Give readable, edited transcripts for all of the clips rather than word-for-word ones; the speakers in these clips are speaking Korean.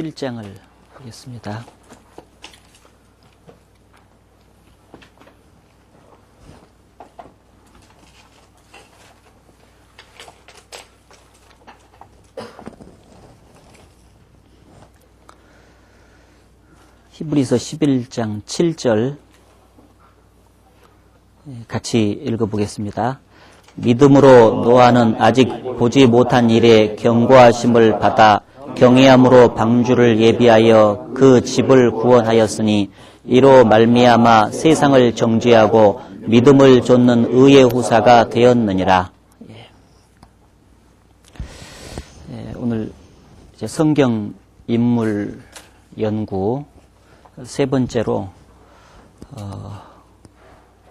11장을 보겠습니다. 히브리서 11장 7절 같이 읽어보겠습니다. 믿음으로 노아는 아직 보지 못한 일에 경고하심을 받아 경외함으로 방주를 예비하여 그 집을 구원하였으니 이로 말미암아 세상을 정죄하고 믿음을 좇는 의의 후사가 되었느니라. 오늘 이제 성경 인물 연구 세 번째로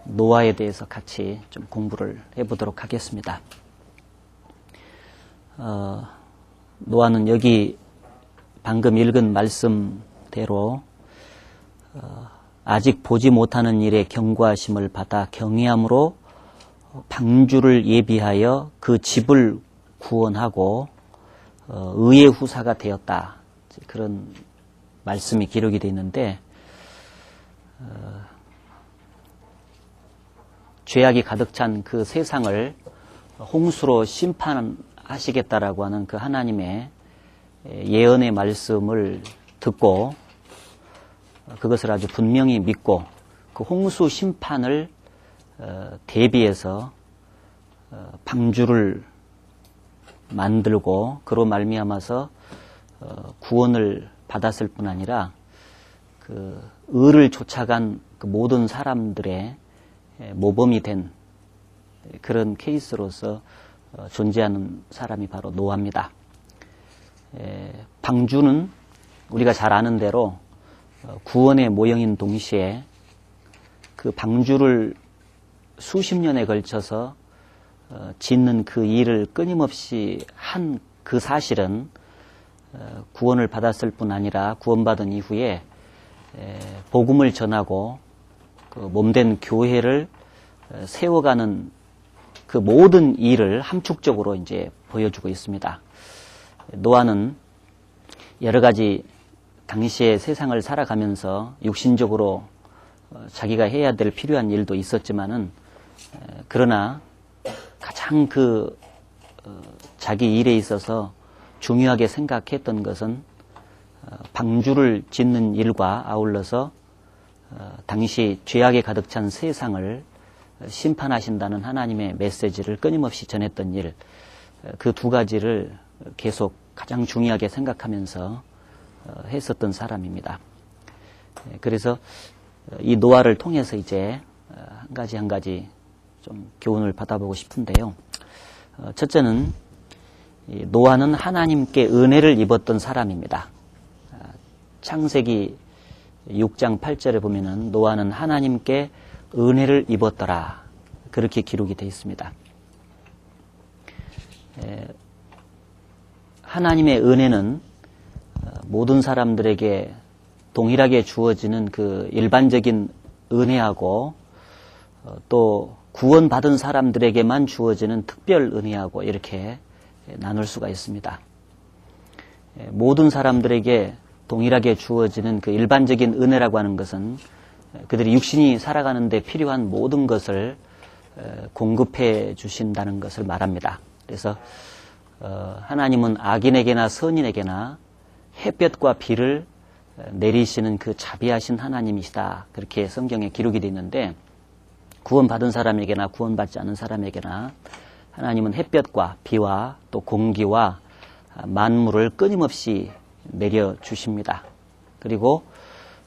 노아에 대해서 같이 좀 공부를 해보도록 하겠습니다. 노아는 여기 방금 읽은 말씀대로 아직 보지 못하는 일에 경고하심을 받아 경외함으로 방주를 예비하여 그 집을 구원하고 의의 후사가 되었다. 그런 말씀이 기록이 되어 있는데 죄악이 가득 찬 그 세상을 홍수로 심판하시겠다라고 하는 그 하나님의 예언의 말씀을 듣고 그것을 아주 분명히 믿고 그 홍수 심판을 대비해서 방주를 만들고 그로 말미암아서 구원을 받았을 뿐 아니라 그 의를 쫓아간 그 모든 사람들의 모범이 된 그런 케이스로서 존재하는 사람이 바로 노아입니다. 방주는 우리가 잘 아는 대로 구원의 모형인 동시에 그 방주를 수십 년에 걸쳐서 짓는 그 일을 끊임없이 한 그 사실은 구원을 받았을 뿐 아니라 구원받은 이후에 복음을 전하고 그 몸된 교회를 세워가는 그 모든 일을 함축적으로 이제 보여주고 있습니다. 노아는 여러 가지 당시의 세상을 살아가면서 육신적으로 자기가 해야 될 필요한 일도 있었지만은 그러나 가장 그 자기 일에 있어서 중요하게 생각했던 것은 방주를 짓는 일과 아울러서 당시 죄악에 가득 찬 세상을 심판하신다는 하나님의 메시지를 끊임없이 전했던 일, 그 두 가지를 계속 가장 중요하게 생각하면서 했었던 사람입니다. 그래서 이 노아를 통해서 이제 한 가지 좀 교훈을 받아보고 싶은데요. 첫째는 노아는 하나님께 은혜를 입었던 사람입니다. 창세기 6장 8절에 보면은 노아는 하나님께 은혜를 입었더라. 그렇게 기록이 되어 있습니다. 하나님의 은혜는 모든 사람들에게 동일하게 주어지는 그 일반적인 은혜하고 또 구원받은 사람들에게만 주어지는 특별 은혜하고 이렇게 나눌 수가 있습니다. 모든 사람들에게 동일하게 주어지는 그 일반적인 은혜라고 하는 것은 그들이 육신이 살아가는 데 필요한 모든 것을 공급해 주신다는 것을 말합니다. 그래서 하나님은 악인에게나 선인에게나 햇볕과 비를 내리시는 그 자비하신 하나님이시다. 그렇게 성경에 기록이 되어 있는데 구원받은 사람에게나 구원받지 않은 사람에게나 하나님은 햇볕과 비와 또 공기와 만물을 끊임없이 내려주십니다. 그리고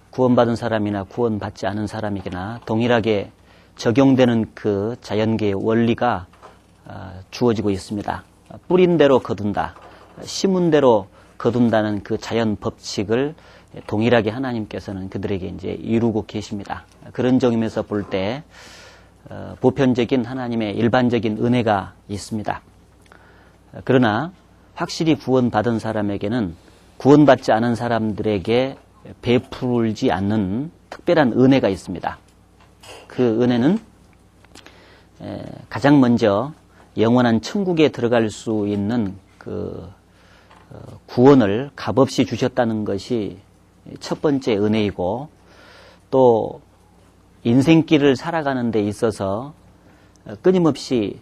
구원받은 사람이나 구원받지 않은 사람에게나 동일하게 적용되는 그 자연계의 원리가 주어지고 있습니다. 뿌린 대로 거둔다, 심은 대로 거둔다는 그 자연 법칙을 동일하게 하나님께서는 그들에게 이제 이루고 계십니다. 그런 점에서 볼 때 보편적인 하나님의 일반적인 은혜가 있습니다. 그러나 확실히 구원받은 사람에게는 구원받지 않은 사람들에게 베풀지 않는 특별한 은혜가 있습니다. 그 은혜는 가장 먼저 영원한 천국에 들어갈 수 있는 그 구원을 값없이 주셨다는 것이 첫 번째 은혜이고, 또 인생길을 살아가는 데 있어서 끊임없이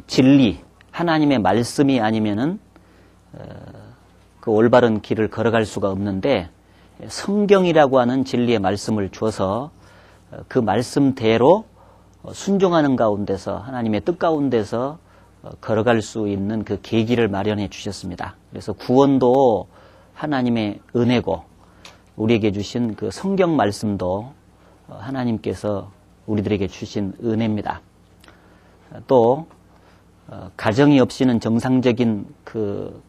진리, 하나님의 말씀이 아니면은 그 올바른 길을 걸어갈 수가 없는데, 성경이라고 하는 진리의 말씀을 주어서 그 말씀대로 순종하는 가운데서, 하나님의 뜻 가운데서 걸어갈 수 있는 그 계기를 마련해 주셨습니다. 그래서 구원도 하나님의 은혜고, 우리에게 주신 그 성경 말씀도 하나님께서 우리들에게 주신 은혜입니다. 또 가정이 없이는 정상적인 그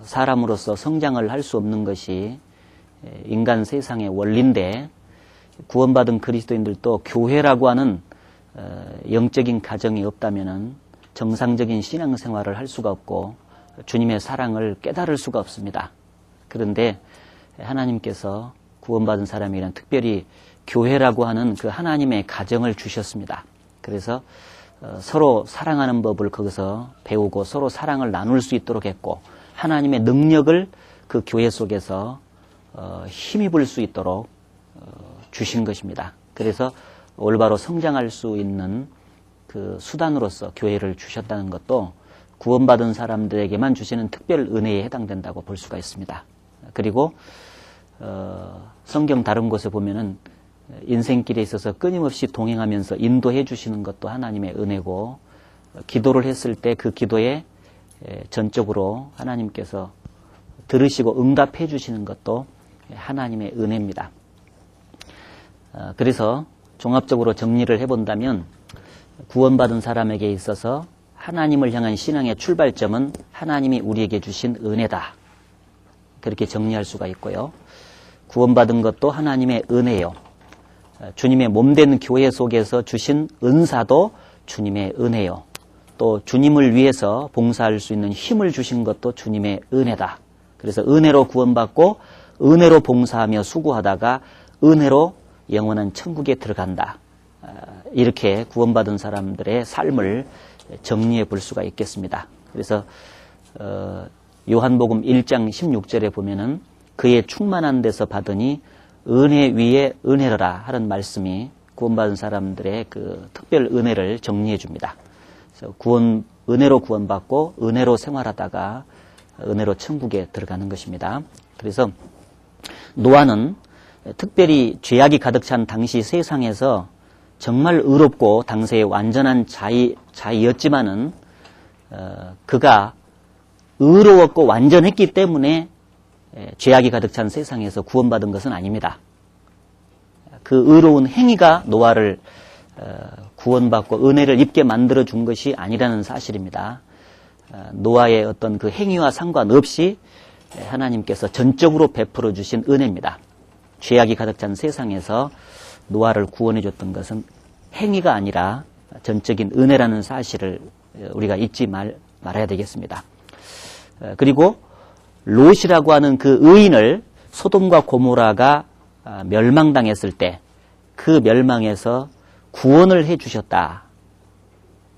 사람으로서 성장을 할 수 없는 것이 인간 세상의 원리인데, 구원받은 그리스도인들도 교회라고 하는 영적인 가정이 없다면은 정상적인 신앙생활을 할 수가 없고 주님의 사랑을 깨달을 수가 없습니다. 그런데 하나님께서 구원받은 사람에게는 특별히 교회라고 하는 그 하나님의 가정을 주셨습니다. 그래서 서로 사랑하는 법을 거기서 배우고 서로 사랑을 나눌 수 있도록 했고, 하나님의 능력을 그 교회 속에서 힘입을 수 있도록 주신 것입니다. 그래서 올바로 성장할 수 있는 그 수단으로서 교회를 주셨다는 것도 구원받은 사람들에게만 주시는 특별 은혜에 해당된다고 볼 수가 있습니다. 그리고 성경 다른 곳에 보면은 인생길에 있어서 끊임없이 동행하면서 인도해 주시는 것도 하나님의 은혜고, 기도를 했을 때 그 기도에 전적으로 하나님께서 들으시고 응답해 주시는 것도 하나님의 은혜입니다. 그래서 종합적으로 정리를 해본다면, 구원받은 사람에게 있어서 하나님을 향한 신앙의 출발점은 하나님이 우리에게 주신 은혜다, 그렇게 정리할 수가 있고요. 구원받은 것도 하나님의 은혜요, 주님의 몸된 교회 속에서 주신 은사도 주님의 은혜요, 또 주님을 위해서 봉사할 수 있는 힘을 주신 것도 주님의 은혜다. 그래서 은혜로 구원받고 은혜로 봉사하며 수고하다가 은혜로 영원한 천국에 들어간다. 이렇게 구원받은 사람들의 삶을 정리해 볼 수가 있겠습니다. 그래서 요한복음 1장 16절에 보면은 그의 충만한 데서 받으니 은혜 위에 은혜로라 하는 말씀이 구원받은 사람들의 그 특별 은혜를 정리해 줍니다. 그래서 은혜로 구원받고 은혜로 생활하다가 은혜로 천국에 들어가는 것입니다. 그래서 노아는 특별히 죄악이 가득 찬 당시 세상에서 정말 의롭고 당시에 완전한 자이였지만은 그가 의로웠고 완전했기 때문에 죄악이 가득 찬 세상에서 구원받은 것은 아닙니다. 그 의로운 행위가 노아를 구원받고 은혜를 입게 만들어 준 것이 아니라는 사실입니다. 노아의 어떤 그 행위와 상관없이 하나님께서 전적으로 베풀어 주신 은혜입니다. 죄악이 가득 찬 세상에서 노아를 구원해 줬던 것은 행위가 아니라 전적인 은혜라는 사실을 우리가 잊지 말아야 되겠습니다. 그리고 롯이라고 하는 그 의인을 소돔과 고모라가 멸망당했을 때 그 멸망에서 구원을 해 주셨다,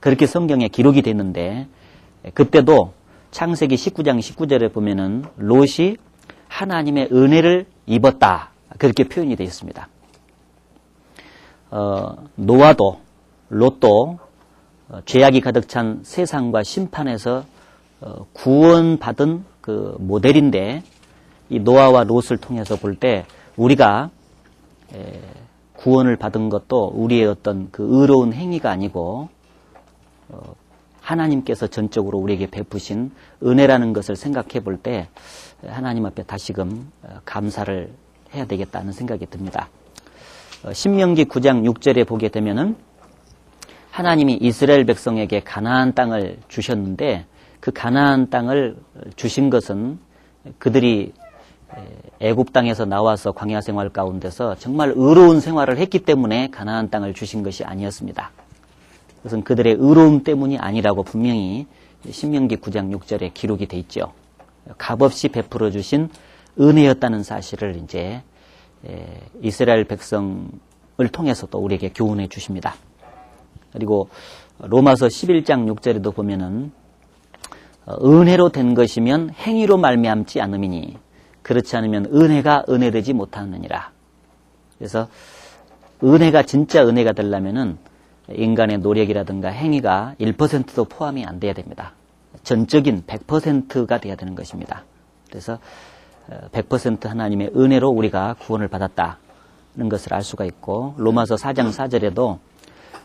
그렇게 성경에 기록이 됐는데, 그때도 창세기 19장 19절에 보면은 롯이 하나님의 은혜를 입었다, 그렇게 표현이 되어 있습니다. 노아도 롯도 죄악이 가득 찬 세상과 심판에서 구원받은 그 모델인데, 이 노아와 롯을 통해서 볼 때 우리가 구원을 받은 것도 우리의 어떤 그 의로운 행위가 아니고 하나님께서 전적으로 우리에게 베푸신 은혜라는 것을 생각해 볼 때 하나님 앞에 다시금 감사를 해야 되겠다는 생각이 듭니다. 신명기 9장 6절에 보게 되면은 하나님이 이스라엘 백성에게 가나안 땅을 주셨는데, 그 가나안 땅을 주신 것은 그들이 애굽 땅에서 나와서 광야 생활 가운데서 정말 의로운 생활을 했기 때문에 가나안 땅을 주신 것이 아니었습니다. 그것은 그들의 의로움 때문이 아니라고 분명히 신명기 9장 6절에 기록이 돼 있죠. 값없이 베풀어 주신 은혜였다는 사실을 이제 이스라엘 백성을 통해서 또 우리에게 교훈해 주십니다. 그리고 로마서 11장 6절에도 보면은 은혜로 된 것이면 행위로 말미암지 않음이니 그렇지 않으면 은혜가 은혜되지 못하느니라. 그래서 은혜가 진짜 은혜가 되려면은 인간의 노력이라든가 행위가 1%도 포함이 안 돼야 됩니다. 전적인 100%가 돼야 되는 것입니다. 그래서 100% 하나님의 은혜로 우리가 구원을 받았다는 것을 알 수가 있고, 로마서 4장 4절에도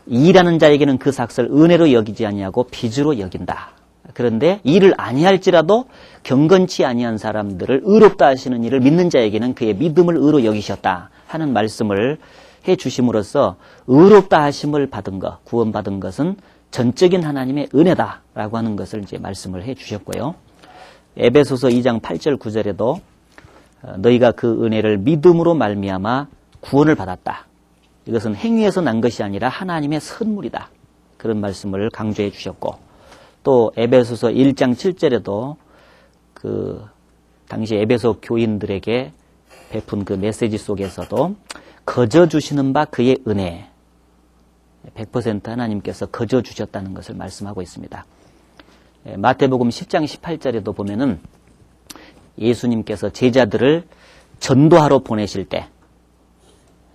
일하는 자에게는 그 삭을 은혜로 여기지 아니하고 빚으로 여긴다. 그런데 일을 아니할지라도 경건치 아니한 사람들을 의롭다 하시는 이를 믿는 자에게는 그의 믿음을 의로 여기셨다 하는 말씀을 해 주심으로써 의롭다 하심을 받은 것, 구원받은 것은 전적인 하나님의 은혜다라고 하는 것을 이제 말씀을 해 주셨고요. 에베소서 2장 8절 9절에도 너희가 그 은혜를 믿음으로 말미암아 구원을 받았다. 이것은 행위에서 난 것이 아니라 하나님의 선물이다. 그런 말씀을 강조해 주셨고, 또 에베소서 1장 7절에도 그 당시 에베소 교인들에게 베푼 그 메시지 속에서도 거저 주시는 바 그의 은혜, 100% 하나님께서 거저 주셨다는 것을 말씀하고 있습니다. 마태복음 10장 18절에도 보면은 예수님께서 제자들을 전도하러 보내실 때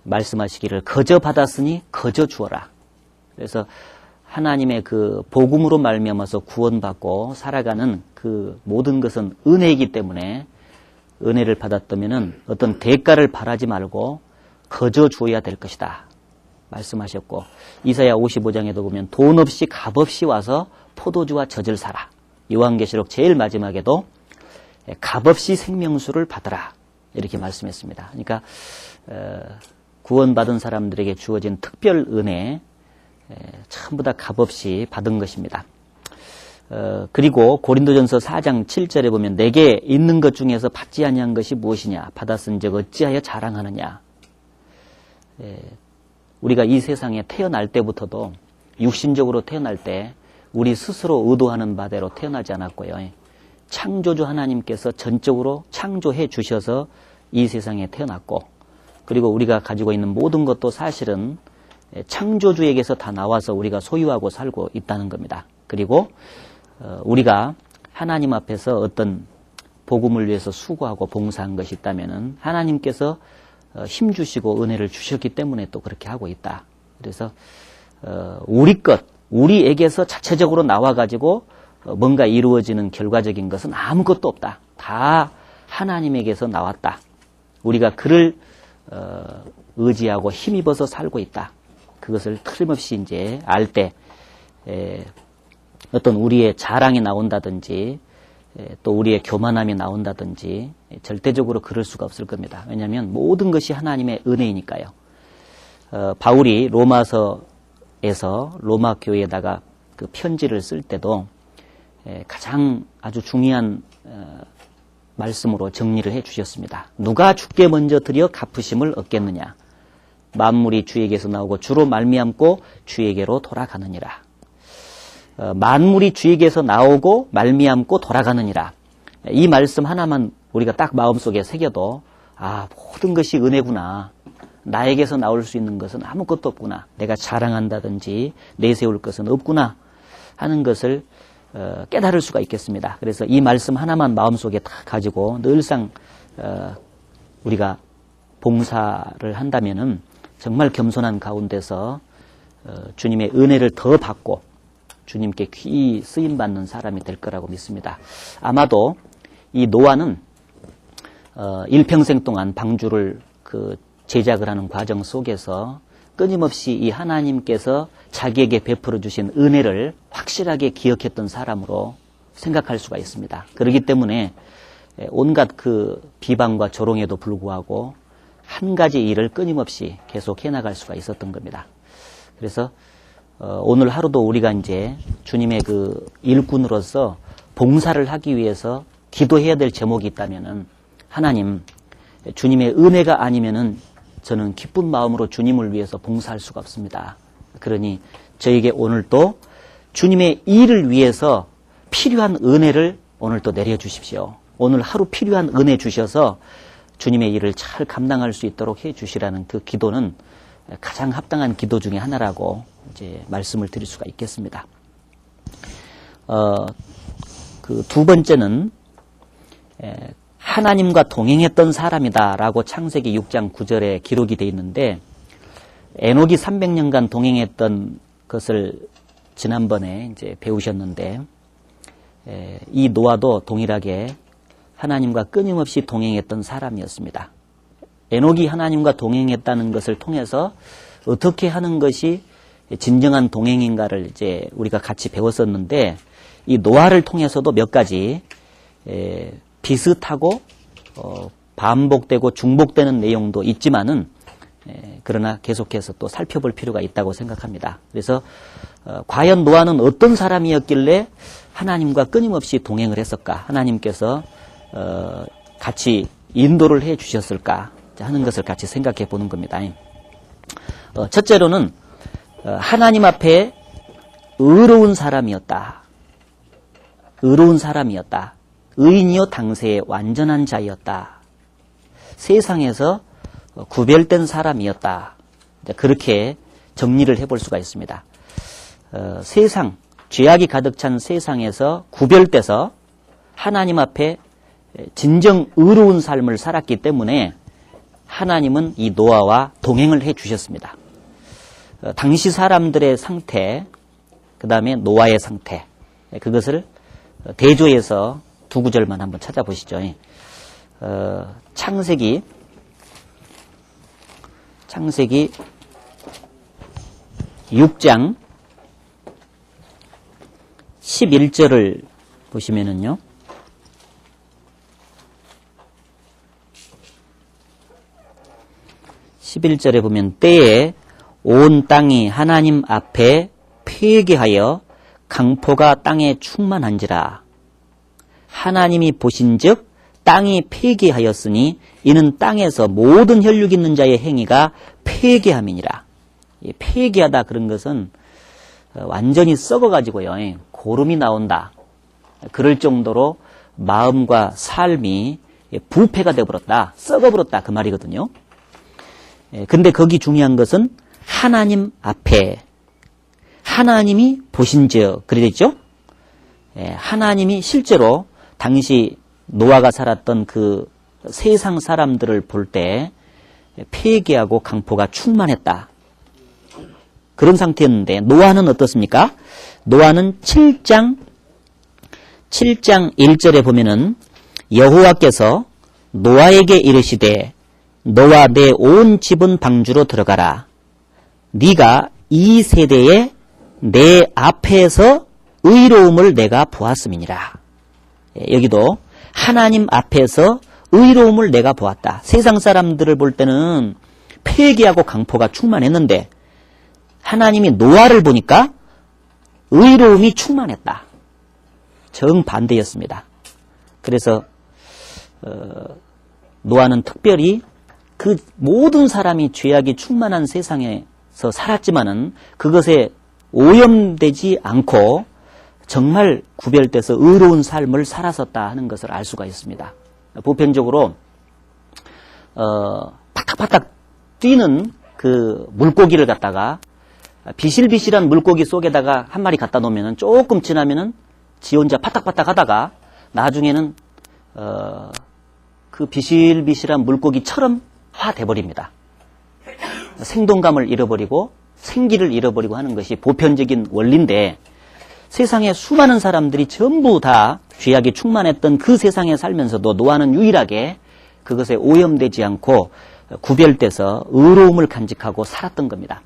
말씀하시기를 거저 받았으니 거저 주어라. 그래서 하나님의 그 복음으로 말미암아서 구원받고 살아가는 그 모든 것은 은혜이기 때문에 은혜를 받았다면은 어떤 대가를 바라지 말고 거저 주어야 될 것이다 말씀하셨고, 이사야 55장에도 보면 돈 없이 값 없이 와서 포도주와 젖을 사라. 요한계시록 제일 마지막에도 값 없이 생명수를 받으라 이렇게 말씀했습니다. 그러니까 구원받은 사람들에게 주어진 특별 은혜 전부 다 값없이 받은 것입니다. 그리고 고린도전서 4장 7절에 보면 내게 있는 것 중에서 받지 아니한 것이 무엇이냐, 받았은즉 어찌하여 자랑하느냐. 우리가 이 세상에 태어날 때부터도 육신적으로 태어날 때 우리 스스로 의도하는 바대로 태어나지 않았고요. 창조주 하나님께서 전적으로 창조해 주셔서 이 세상에 태어났고, 그리고 우리가 가지고 있는 모든 것도 사실은 창조주에게서 다 나와서 우리가 소유하고 살고 있다는 겁니다. 그리고 우리가 하나님 앞에서 어떤 복음을 위해서 수고하고 봉사한 것이 있다면은 하나님께서 힘주시고 은혜를 주셨기 때문에 또 그렇게 하고 있다. 그래서 우리 것, 우리에게서 자체적으로 나와가지고 뭔가 이루어지는 결과적인 것은 아무것도 없다. 다 하나님에게서 나왔다. 우리가 그를 의지하고 힘입어서 살고 있다. 그것을 틀림없이 이제 알 때 어떤 우리의 자랑이 나온다든지 또 우리의 교만함이 나온다든지 절대적으로 그럴 수가 없을 겁니다. 왜냐하면 모든 것이 하나님의 은혜이니까요. 바울이 로마서에서 로마 교회에다가 그 편지를 쓸 때도 가장 아주 중요한 말씀으로 정리를 해 주셨습니다. 누가 주께 먼저 드려 갚으심을 얻겠느냐. 만물이 주에게서 나오고 주로 말미암고 주에게로 돌아가느니라. 만물이 주에게서 나오고 말미암고 돌아가느니라. 이 말씀 하나만 우리가 딱 마음속에 새겨도 모든 것이 은혜구나. 나에게서 나올 수 있는 것은 아무것도 없구나. 내가 자랑한다든지 내세울 것은 없구나 하는 것을 깨달을 수가 있겠습니다. 그래서 이 말씀 하나만 마음속에 딱 가지고 늘상 우리가 봉사를 한다면은 정말 겸손한 가운데서 주님의 은혜를 더 받고 주님께 귀히 쓰임받는 사람이 될 거라고 믿습니다. 아마도 이 노아는 일평생 동안 방주를 제작을 하는 과정 속에서 끊임없이 이 하나님께서 자기에게 베풀어 주신 은혜를 확실하게 기억했던 사람으로 생각할 수가 있습니다. 그렇기 때문에 온갖 그 비방과 조롱에도 불구하고 한 가지 일을 끊임없이 계속 해나갈 수가 있었던 겁니다. 그래서 오늘 하루도 우리가 이제 주님의 그 일꾼으로서 봉사를 하기 위해서 기도해야 될 제목이 있다면은, 하나님, 주님의 은혜가 아니면은 저는 기쁜 마음으로 주님을 위해서 봉사할 수가 없습니다. 그러니 저에게 오늘 또 주님의 일을 위해서 필요한 은혜를 오늘 또 내려주십시오. 오늘 하루 필요한 은혜 주셔서 주님의 일을 잘 감당할 수 있도록 해 주시라는 그 기도는 가장 합당한 기도 중에 하나라고 이제 말씀을 드릴 수가 있겠습니다. 그 두 번째는 하나님과 동행했던 사람이다라고 창세기 6장 9절에 기록이 되어 있는데, 에녹이 300년간 동행했던 것을 지난번에 이제 배우셨는데, 이 노아도 동일하게 하나님과 끊임없이 동행했던 사람이었습니다. 에녹이 하나님과 동행했다는 것을 통해서 어떻게 하는 것이 진정한 동행인가를 이제 우리가 같이 배웠었는데, 이 노아를 통해서도 몇 가지 비슷하고 반복되고 중복되는 내용도 있지만은, 그러나 계속해서 또 살펴볼 필요가 있다고 생각합니다. 그래서 과연 노아는 어떤 사람이었길래 하나님과 끊임없이 동행을 했을까? 하나님께서 같이 인도를 해 주셨을까? 하는 것을 같이 생각해 보는 겁니다. 첫째로는 하나님 앞에 의로운 사람이었다. 의로운 사람이었다. 의인이요 당세의 완전한 자였다. 세상에서 구별된 사람이었다. 그렇게 정리를 해볼 수가 있습니다. 세상, 죄악이 가득 찬 세상에서 구별돼서 하나님 앞에 진정 의로운 삶을 살았기 때문에 하나님은 이 노아와 동행을 해 주셨습니다. 당시 사람들의 상태, 그 다음에 노아의 상태, 그것을 대조해서 두 구절만 한번 찾아보시죠. 창세기 6장 11절을 보시면은요, (11절에) 보면 때에 온 땅이 하나님 앞에 폐기하여 강포가 땅에 충만한지라. 하나님이 보신즉 땅이 폐기하였으니 이는 땅에서 모든 혈육 있는 자의 행위가 폐기함이니라. 폐기하다 그런 것은 완전히 썩어가지고요, 고름이 나온다. 그럴 정도로 마음과 삶이 부패가 되어버렸다, 썩어버렸다, 그 말이거든요. 근데 거기 중요한 것은 하나님 앞에, 하나님이 보신즉, 그랬죠? 하나님이 실제로 당시 노아가 살았던 그 세상 사람들을 볼 때 폐기하고 강포가 충만했다. 그런 상태였는데, 노아는 어떻습니까? 노아는 7장 1절에 보면은 여호와께서 노아에게 이르시되 너와 내 온 집은 방주로 들어가라. 네가 이 세대에 내 앞에서 의로움을 내가 보았음이니라. 여기도 하나님 앞에서 의로움을 내가 보았다. 세상 사람들을 볼 때는 폐기하고 강포가 충만했는데 하나님이 노아를 보니까 의로움이 충만했다. 정반대였습니다. 그래서 노아는 특별히 그 모든 사람이 죄악이 충만한 세상에서 살았지만은 그것에 오염되지 않고 정말 구별돼서 의로운 삶을 살았었다 하는 것을 알 수가 있습니다. 보편적으로 파닥파닥 뛰는 그 물고기를 갖다가 비실비실한 물고기 속에다가 한 마리 갖다 놓으면 조금 지나면은 지 혼자 파닥파닥 하다가 나중에는 그 비실비실한 물고기처럼 화돼버립니다. 생동감을 잃어버리고 생기를 잃어버리고 하는 것이 보편적인 원리인데, 세상에 수많은 사람들이 전부 다 죄악이 충만했던 그 세상에 살면서도 노아는 유일하게 그것에 오염되지 않고 구별돼서 의로움을 간직하고 살았던 겁니다.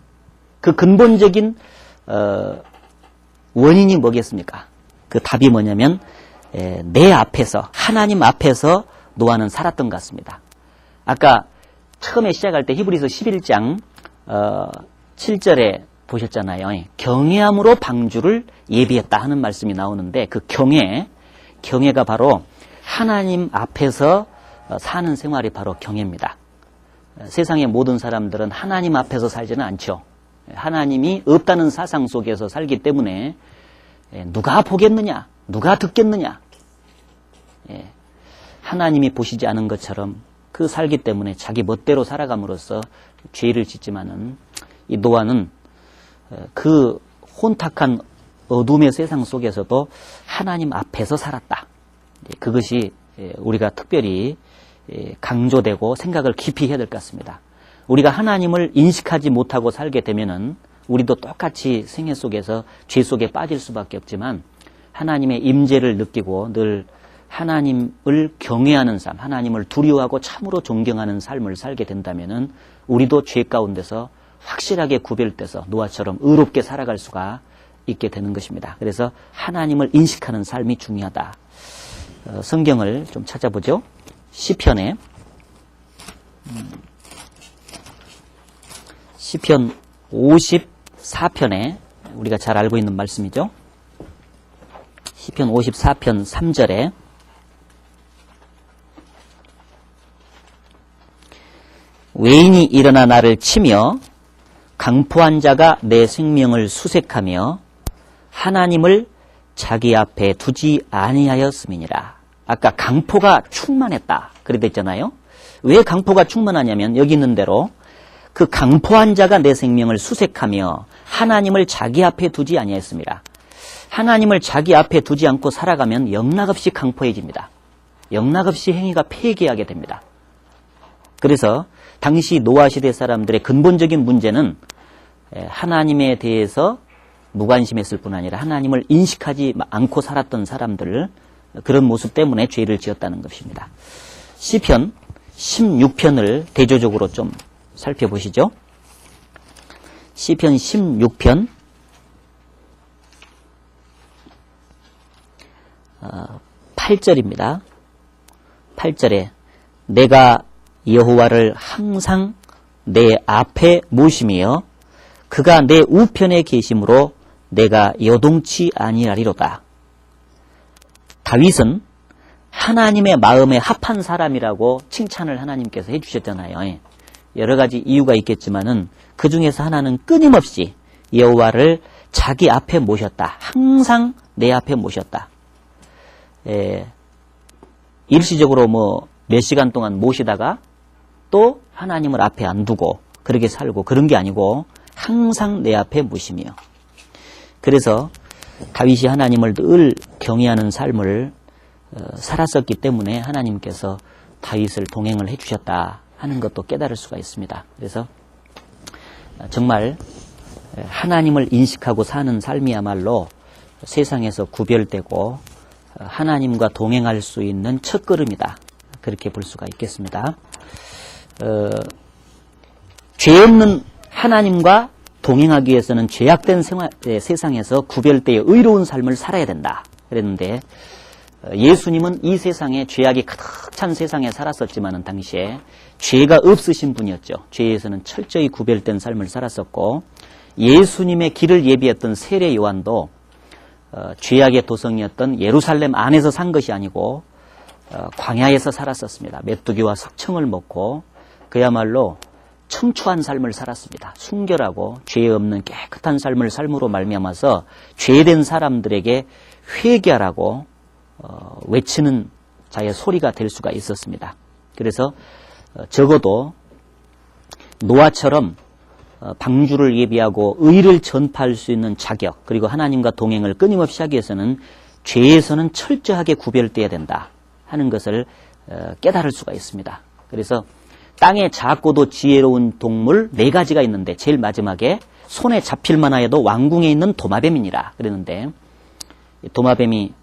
그 근본적인 원인이 뭐겠습니까? 그 답이 뭐냐면 내 앞에서, 하나님 앞에서 노아는 살았던 것 같습니다. 아까 처음에 시작할 때 히브리서 11장 7절에 보셨잖아요. 경외함으로 방주를 예비했다 하는 말씀이 나오는데, 그 경외가 바로 하나님 앞에서 사는 생활이 바로 경외입니다. 세상의 모든 사람들은 하나님 앞에서 살지는 않죠. 하나님이 없다는 사상 속에서 살기 때문에 누가 보겠느냐, 누가 듣겠느냐, 하나님이 보시지 않은 것처럼 그 살기 때문에 자기 멋대로 살아감으로써 죄를 짓지만은, 이 노아는 그 혼탁한 어둠의 세상 속에서도 하나님 앞에서 살았다. 그것이 우리가 특별히 강조되고 생각을 깊이 해야 될 것 같습니다. 우리가 하나님을 인식하지 못하고 살게 되면은 우리도 똑같이 생애 속에서 죄 속에 빠질 수밖에 없지만 하나님의 임재를 느끼고 늘 하나님을 경외하는 삶, 하나님을 두려워하고 참으로 존경하는 삶을 살게 된다면은 우리도 죄 가운데서 확실하게 구별돼서 노아처럼 의롭게 살아갈 수가 있게 되는 것입니다. 그래서 하나님을 인식하는 삶이 중요하다. 성경을 좀 찾아보죠. 시편 54편에 우리가 잘 알고 있는 말씀이죠. 시편 54편 3절에 외인이 일어나 나를 치며 강포한 자가 내 생명을 수색하며 하나님을 자기 앞에 두지 아니하였음이니라. 아까 강포가 충만했다 그랬잖아요. 왜 강포가 충만하냐면 여기 있는 대로 그 강포한 자가 내 생명을 수색하며 하나님을 자기 앞에 두지 아니하였습니다. 하나님을 자기 앞에 두지 않고 살아가면 영락없이 강포해집니다. 영락없이 행위가 폐기하게 됩니다. 그래서 당시 노아 시대 사람들의 근본적인 문제는 하나님에 대해서 무관심했을 뿐 아니라 하나님을 인식하지 않고 살았던 사람들, 그런 모습 때문에 죄를 지었다는 것입니다. 시편 16편을 대조적으로 좀 살펴보시죠. 시편 16편 8절입니다. 8절에 내가 여호와를 항상 내 앞에 모시며 그가 내 우편에 계심으로 내가 요동치 아니하리로다. 다윗은 하나님의 마음에 합한 사람이라고 칭찬을 하나님께서 해주셨잖아요. 여러 가지 이유가 있겠지만은 그 중에서 하나는 끊임없이 여호와를 자기 앞에 모셨다. 항상 내 앞에 모셨다. 일시적으로 몇 시간 동안 모시다가 또 하나님을 앞에 안 두고 그렇게 살고 그런 게 아니고 항상 내 앞에 모시며, 그래서 다윗이 하나님을 늘 경외하는 삶을 살았었기 때문에 하나님께서 다윗을 동행을 해주셨다 하는 것도 깨달을 수가 있습니다. 그래서 정말 하나님을 인식하고 사는 삶이야말로 세상에서 구별되고 하나님과 동행할 수 있는 첫걸음이다. 그렇게 볼 수가 있겠습니다. 죄 없는 하나님과 동행하기 위해서는 죄악된 세상에서 구별되어 의로운 삶을 살아야 된다 그랬는데, 예수님은 이 세상에 죄악이 가득 찬 세상에 살았었지만은 당시에 죄가 없으신 분이었죠. 죄에서는 철저히 구별된 삶을 살았었고, 예수님의 길을 예비했던 세례 요한도 죄악의 도성이었던 예루살렘 안에서 산 것이 아니고 광야에서 살았었습니다. 메뚜기와 석청을 먹고 그야말로 청초한 삶을 살았습니다. 순결하고 죄 없는 깨끗한 삶을 삶으로 말미암아서 죄된 사람들에게 회개하라고 외치는 자의 소리가 될 수가 있었습니다. 그래서 적어도 노아처럼 방주를 예비하고 의를 전파할 수 있는 자격, 그리고 하나님과 동행을 끊임없이 하기 위해서는 죄에서는 철저하게 구별되어야 된다 하는 것을 깨달을 수가 있습니다. 그래서 땅에 작고도 지혜로운 동물 4가지가 있는데 제일 마지막에 손에 잡힐만 하여도 왕궁에 있는 도마뱀이니라 그랬는데, 도마뱀이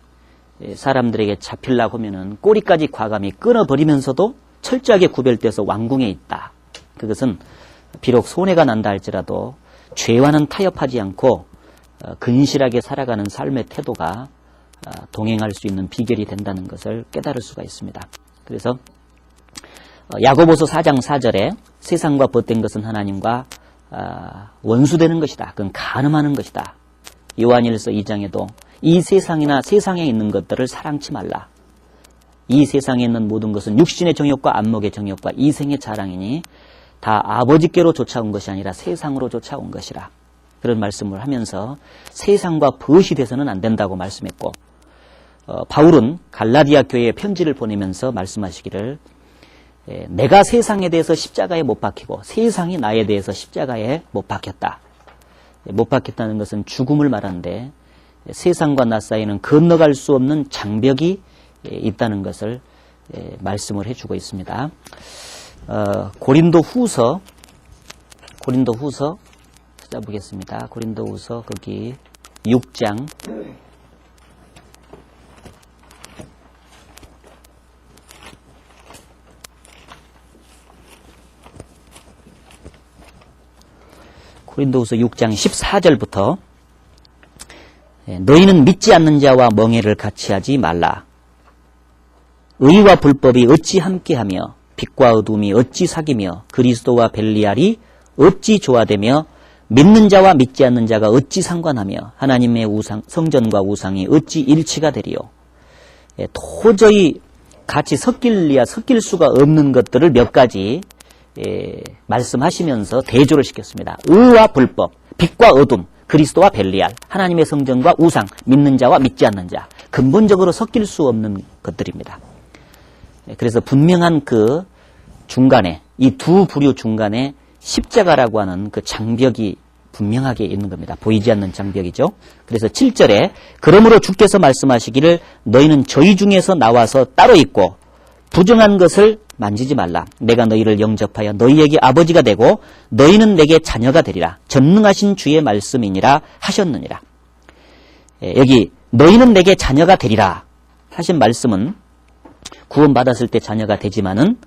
사람들에게 잡히려고 하면은 꼬리까지 과감히 끊어버리면서도 철저하게 구별돼서 왕궁에 있다. 그것은 비록 손해가 난다 할지라도 죄와는 타협하지 않고 근실하게 살아가는 삶의 태도가 동행할 수 있는 비결이 된다는 것을 깨달을 수가 있습니다. 그래서 야고보서 4장 4절에 세상과 벗된 것은 하나님과 원수되는 것이다. 그건 간음하는 것이다. 요한일서 2장에도 이 세상이나 세상에 있는 것들을 사랑치 말라. 이 세상에 있는 모든 것은 육신의 정욕과 안목의 정욕과 이생의 자랑이니 다 아버지께로 쫓아온 것이 아니라 세상으로 쫓아온 것이라. 그런 말씀을 하면서 세상과 벗이 돼서는 안 된다고 말씀했고, 바울은 갈라디아 교회에 편지를 보내면서 말씀하시기를 내가 세상에 대해서 십자가에 못 박히고 세상이 나에 대해서 십자가에 못 박혔다. 못 박혔다는 것은 죽음을 말하는데 세상과 나 사이에는 건너갈 수 없는 장벽이 있다는 것을 말씀을 해주고 있습니다. 고린도후서 찾아보겠습니다. 고린도후서 거기 6장 고린도후서 6장 14절부터 너희는 믿지 않는 자와 멍에를 같이 하지 말라. 의와 불법이 어찌 함께하며 빛과 어둠이 어찌 사귀며 그리스도와 벨리알이 어찌 조화되며 믿는 자와 믿지 않는 자가 어찌 상관하며 하나님의 우상, 성전과 우상이 어찌 일치가 되리요. 도저히 같이 섞일 수가 없는 것들을 몇 가지 말씀하시면서 대조를 시켰습니다. 의와 불법, 빛과 어둠, 그리스도와 벨리알, 하나님의 성전과 우상, 믿는 자와 믿지 않는 자, 근본적으로 섞일 수 없는 것들입니다. 그래서 분명한 그 중간에, 이 두 부류 중간에 십자가라고 하는 그 장벽이 분명하게 있는 겁니다. 보이지 않는 장벽이죠. 그래서 7절에 그러므로 주께서 말씀하시기를 너희는 저희 중에서 나와서 따로 있고 부정한 것을 만지지 말라. 내가 너희를 영접하여 너희에게 아버지가 되고 너희는 내게 자녀가 되리라. 전능하신 주의 말씀이니라 하셨느니라. 여기 너희는 내게 자녀가 되리라 하신 말씀은 구원받았을 때 자녀가 되지만은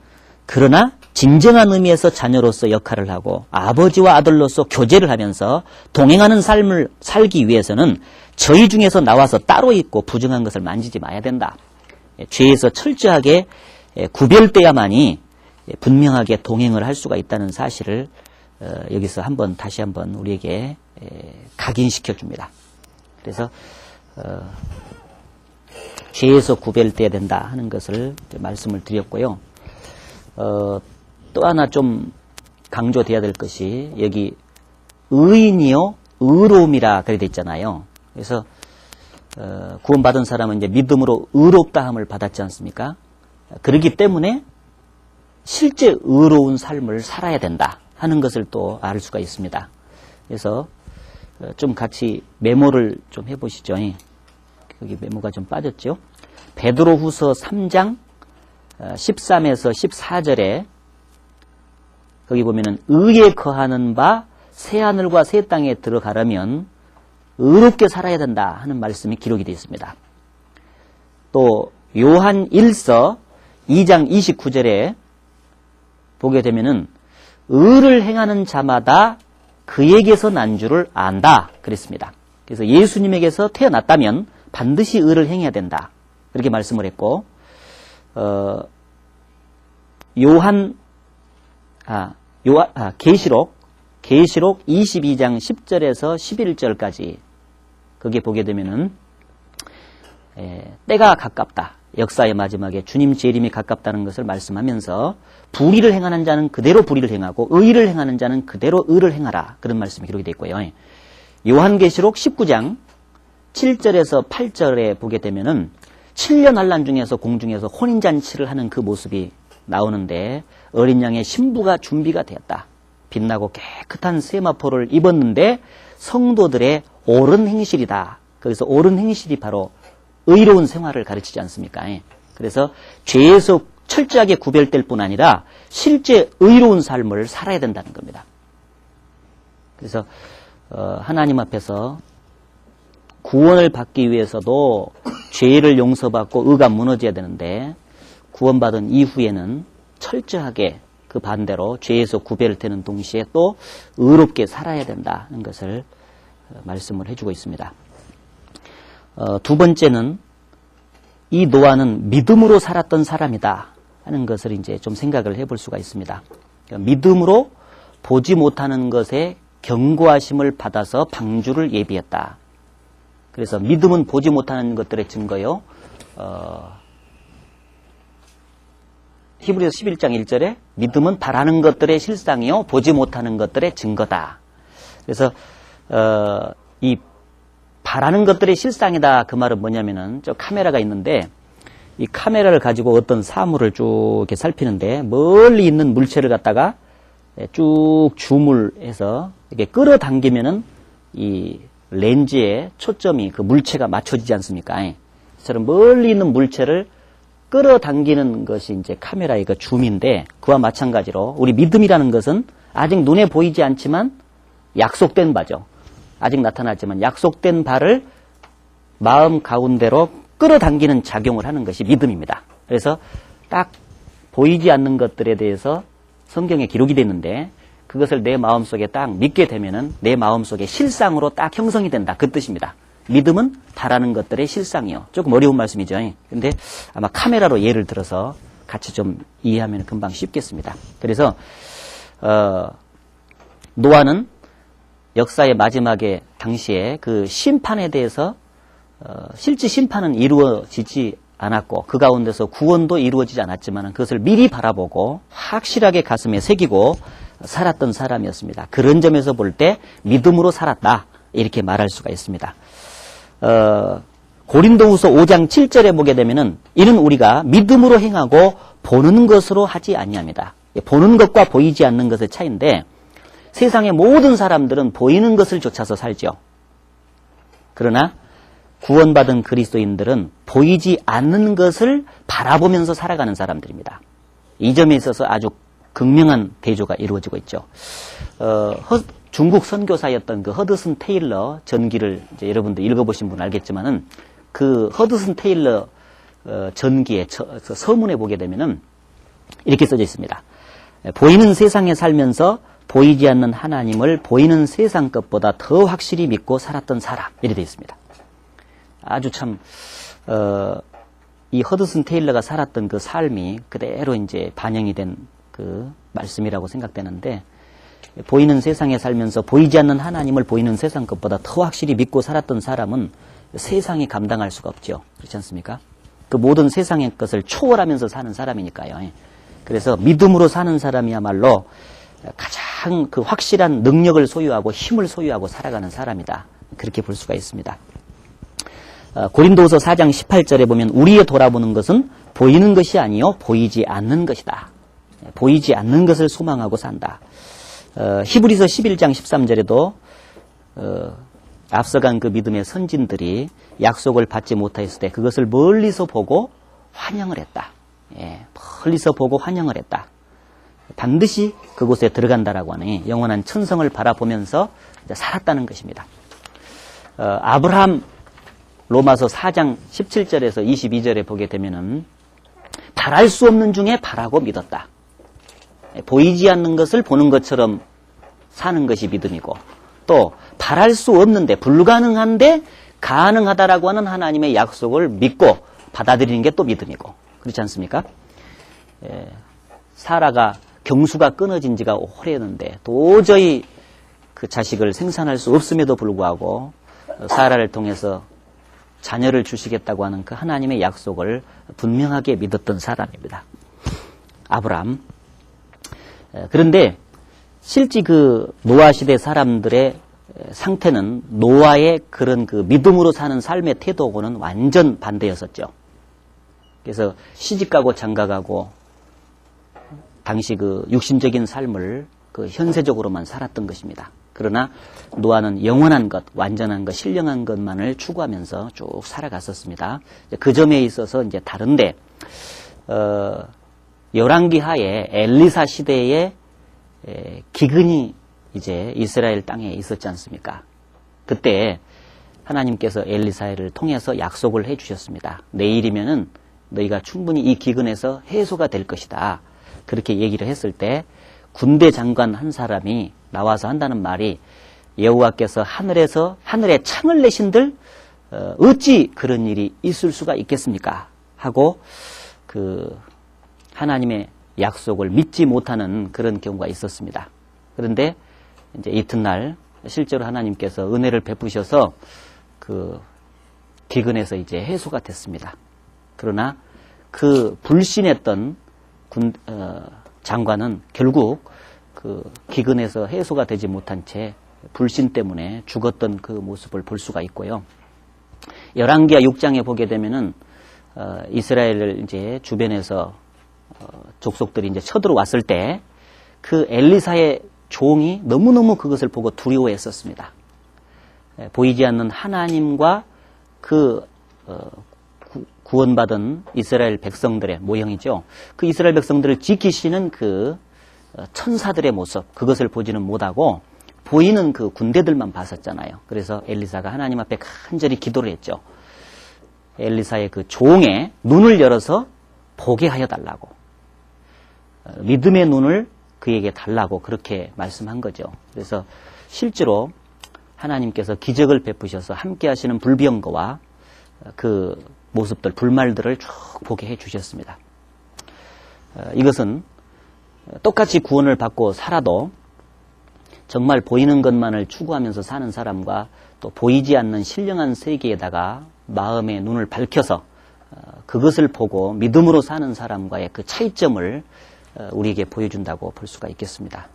그러나 진정한 의미에서 자녀로서 역할을 하고 아버지와 아들로서 교제를 하면서 동행하는 삶을 살기 위해서는 저희 중에서 나와서 따로 있고 부정한 것을 만지지 마야 된다. 죄에서 철저하게 구별돼야만이 분명하게 동행을 할 수가 있다는 사실을 여기서 다시 한번 우리에게 각인시켜 줍니다. 그래서 죄에서 구별돼야 된다 하는 것을 말씀을 드렸고요. 또 하나 좀 강조돼야 될 것이 여기 의인이요 의로움이라 그래 돼 있잖아요. 그래서 구원받은 사람은 이제 믿음으로 의롭다함을 받았지 않습니까? 그렇기 때문에 실제 의로운 삶을 살아야 된다 하는 것을 또 알 수가 있습니다. 그래서 좀 같이 메모를 좀 해보시죠. 여기 메모가 좀 빠졌죠. 베드로후서 3장 13에서 14절에 거기 보면은 의에 거하는 바 새하늘과 새 땅에 들어가려면 의롭게 살아야 된다 하는 말씀이 기록이 되어 있습니다. 또 요한 1서 2장 29절에 보게 되면은 의를 행하는 자마다 그에게서 난 줄을 안다 그랬습니다. 그래서 예수님에게서 태어났다면 반드시 의를 행해야 된다 그렇게 말씀을 했고 계시록 22장 10절에서 11절까지 거기에 보게 되면은 때가 가깝다. 역사의 마지막에 주님 재림이 가깝다는 것을 말씀하면서 불의를 행하는 자는 그대로 불의를 행하고 의를 행하는 자는 그대로 의를 행하라. 그런 말씀이 기록이 되어 있고요. 요한계시록 19장 7절에서 8절에 보게 되면은 7년 환란 중에서 공중에서 혼인잔치를 하는 그 모습이 나오는데 어린 양의 신부가 준비가 되었다. 빛나고 깨끗한 세마포를 입었는데 성도들의 옳은 행실이다. 거기서 옳은 행실이 바로 의로운 생활을 가르치지 않습니까? 그래서 죄에서 철저하게 구별될 뿐 아니라 실제 의로운 삶을 살아야 된다는 겁니다. 그래서 하나님 앞에서 구원을 받기 위해서도 죄를 용서받고 의가 무너져야 되는데 구원받은 이후에는 철저하게 그 반대로 죄에서 구별되는 동시에 또 의롭게 살아야 된다는 것을 말씀을 해주고 있습니다. 두 번째는 이 노아는 믿음으로 살았던 사람이다 하는 것을 이제 좀 생각을 해볼 수가 있습니다. 믿음으로 보지 못하는 것에 경고하심을 받아서 방주를 예비했다. 그래서 믿음은 보지 못하는 것들의 증거요. 히브리서 11장 1절에 믿음은 바라는 것들의 실상이요 보지 못하는 것들의 증거다. 그래서 이 바라는 것들의 실상이다 그 말은 뭐냐면은 저 카메라가 있는데 이 카메라를 가지고 어떤 사물을 쭉 이렇게 살피는데 멀리 있는 물체를 갖다가 쭉 줌을 해서 이렇게 끌어당기면은 이 렌즈에 초점이 그 물체가 맞춰지지 않습니까? 저처럼 멀리 있는 물체를 끌어당기는 것이 이제 카메라의 그 줌인데, 그와 마찬가지로 우리 믿음이라는 것은 아직 눈에 보이지 않지만 약속된 바죠. 아직 나타나지만 약속된 바를 마음 가운데로 끌어당기는 작용을 하는 것이 믿음입니다. 그래서 딱 보이지 않는 것들에 대해서 성경에 기록이 됐는데, 그것을 내 마음속에 딱 믿게 되면은 내 마음속에 실상으로 딱 형성이 된다, 그 뜻입니다. 믿음은 바라는 것들의 실상이요. 조금 어려운 말씀이죠. 근데 아마 카메라로 예를 들어서 같이 좀 이해하면 금방 쉽겠습니다. 그래서 노아는 역사의 마지막에 당시에 그 심판에 대해서 실제 심판은 이루어지지 않았고, 그 가운데서 구원도 이루어지지 않았지만 그것을 미리 바라보고 확실하게 가슴에 새기고 살았던 사람이었습니다. 그런 점에서 볼 때 믿음으로 살았다, 이렇게 말할 수가 있습니다. 고린도후서 5장 7절에 보게 되면은 이는 우리가 믿음으로 행하고 보는 것으로 하지 아니합니다. 보는 것과 보이지 않는 것의 차이인데, 세상의 모든 사람들은 보이는 것을 좇아서 살죠. 그러나 구원받은 그리스도인들은 보이지 않는 것을 바라보면서 살아가는 사람들입니다. 이 점에 있어서 아주 극명한 대조가 이루어지고 있죠. 중국 선교사였던 그 허드슨 테일러 전기를 이제 여러분들 읽어보신 분 알겠지만은, 그 허드슨 테일러 전기의 서문에 보게 되면은 이렇게 써져 있습니다. 보이는 세상에 살면서 보이지 않는 하나님을 보이는 세상 것보다 더 확실히 믿고 살았던 사람, 이렇게 되어 있습니다. 아주 참 이 허드슨 테일러가 살았던 그 삶이 그대로 이제 반영이 된 그 말씀이라고 생각되는데, 보이는 세상에 살면서 보이지 않는 하나님을 보이는 세상 것보다 더 확실히 믿고 살았던 사람은 세상이 감당할 수가 없죠. 그렇지 않습니까? 그 모든 세상의 것을 초월하면서 사는 사람이니까요. 그래서 믿음으로 사는 사람이야말로 가장 그 확실한 능력을 소유하고 힘을 소유하고 살아가는 사람이다, 그렇게 볼 수가 있습니다. 고린도후서 4장 18절에 보면 우리의 돌아보는 것은 보이는 것이 아니요 보이지 않는 것이다. 보이지 않는 것을 소망하고 산다. 히브리서 11장 13절에도 앞서간 그 믿음의 선진들이 약속을 받지 못하였을 때 그것을 멀리서 보고 환영을 했다. 멀리서 보고 환영을 했다. 반드시 그곳에 들어간다라고 하니 영원한 천성을 바라보면서 살았다는 것입니다. 아브라함 로마서 4장 17절에서 22절에 보게 되면은 바랄 수 없는 중에 바라고 믿었다. 보이지 않는 것을 보는 것처럼 사는 것이 믿음이고, 또 바랄 수 없는데 불가능한데 가능하다라고 하는 하나님의 약속을 믿고 받아들이는 게 또 믿음이고, 그렇지 않습니까? 사라가 경수가 끊어진 지가 오래였는데 도저히 그 자식을 생산할 수 없음에도 불구하고 사라를 통해서 자녀를 주시겠다고 하는 그 하나님의 약속을 분명하게 믿었던 사람입니다. 아브라함. 그런데 실제 그 노아 시대 사람들의 상태는 노아의 그런 그 믿음으로 사는 삶의 태도하고는 완전 반대였었죠. 그래서 시집가고 장가가고 당시 그 육신적인 삶을 그 현세적으로만 살았던 것입니다. 그러나 노아는 영원한 것, 완전한 것, 신령한 것만을 추구하면서 쭉 살아갔었습니다. 그 점에 있어서 이제 다른데, 열왕기 하에 엘리사 시대에 기근이 이제 이스라엘 땅에 있었지 않습니까? 그때 하나님께서 엘리사를 통해서 약속을 해 주셨습니다. 내일이면은 너희가 충분히 이 기근에서 해소가 될 것이다. 그렇게 얘기를 했을 때 군대 장관 한 사람이 나와서 한다는 말이, 여호와께서 하늘에 창을 내신들 어찌 그런 일이 있을 수가 있겠습니까? 하고 그 하나님의 약속을 믿지 못하는 그런 경우가 있었습니다. 그런데 이제 이튿날 실제로 하나님께서 은혜를 베푸셔서 그 기근에서 이제 해소가 됐습니다. 그러나 그 불신했던 장관은 결국 그 기근에서 해소가 되지 못한 채 불신 때문에 죽었던 그 모습을 볼 수가 있고요. 열왕기하 6장에 보게 되면은 이스라엘을 이제 주변에서 족속들이 이제 쳐들어왔을 때 그 엘리사의 종이 너무너무 그것을 보고 두려워했었습니다. 보이지 않는 하나님과 그 구원받은 이스라엘 백성들의 모형이죠. 그 이스라엘 백성들을 지키시는 그 천사들의 모습, 그것을 보지는 못하고 보이는 그 군대들만 봤었잖아요. 그래서 엘리사가 하나님 앞에 간절히 기도를 했죠. 엘리사의 그 종의 눈을 열어서 보게 하여 달라고, 믿음의 눈을 그에게 달라고 그렇게 말씀한 거죠. 그래서 실제로 하나님께서 기적을 베푸셔서 함께 하시는 불병거와 그 모습들, 불말들을 쭉 보게 해 주셨습니다. 이것은 똑같이 구원을 받고 살아도 정말 보이는 것만을 추구하면서 사는 사람과 또 보이지 않는 신령한 세계에다가 마음의 눈을 밝혀서 그것을 보고 믿음으로 사는 사람과의 그 차이점을 우리에게 보여준다고 볼 수가 있겠습니다.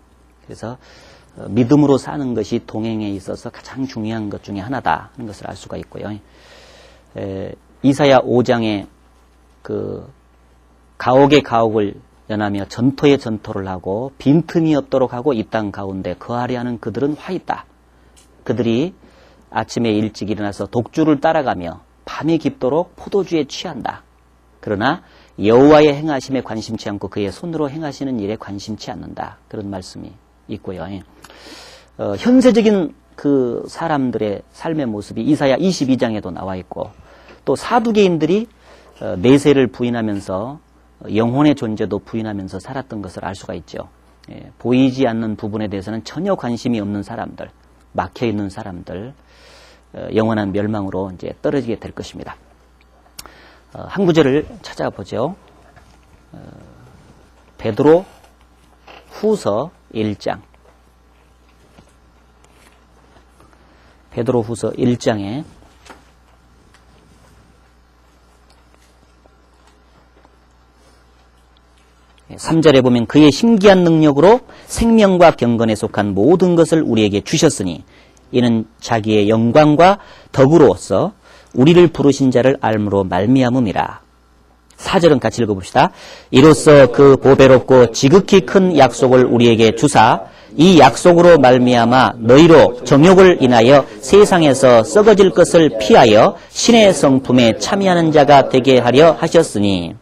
그래서 믿음으로 사는 것이 동행에 있어서 가장 중요한 것 중에 하나다 하는 것을 알 수가 있고요. 이사야 5장에 그 가옥의 가옥을 연하며 전토의 전토를 하고 빈틈이 없도록 하고 이 땅 가운데 거하려 하는 그들은 화 있다. 그들이 아침에 일찍 일어나서 독주를 따라가며 밤이 깊도록 포도주에 취한다. 그러나 여호와의 행하심에 관심치 않고 그의 손으로 행하시는 일에 관심치 않는다. 그런 말씀이 있고요. 현세적인 그 사람들의 삶의 모습이 이사야 22장에도 나와 있고, 또 사두개인들이 내세를 부인하면서 영혼의 존재도 부인하면서 살았던 것을 알 수가 있죠. 보이지 않는 부분에 대해서는 전혀 관심이 없는 사람들, 막혀있는 사람들, 영원한 멸망으로 이제 떨어지게 될 것입니다. 한 구절을 찾아보죠. 베드로 후서 1장. 베드로 후서 1장에 3절에 보면 그의 신기한 능력으로 생명과 경건에 속한 모든 것을 우리에게 주셨으니 이는 자기의 영광과 덕으로서 우리를 부르신 자를 알므로 말미암음이라. 4절은 같이 읽어봅시다. 이로써 그 보배롭고 지극히 큰 약속을 우리에게 주사 이 약속으로 말미암아 너희로 정욕을 인하여 세상에서 썩어질 것을 피하여 신의 성품에 참여하는 자가 되게 하려 하셨으니,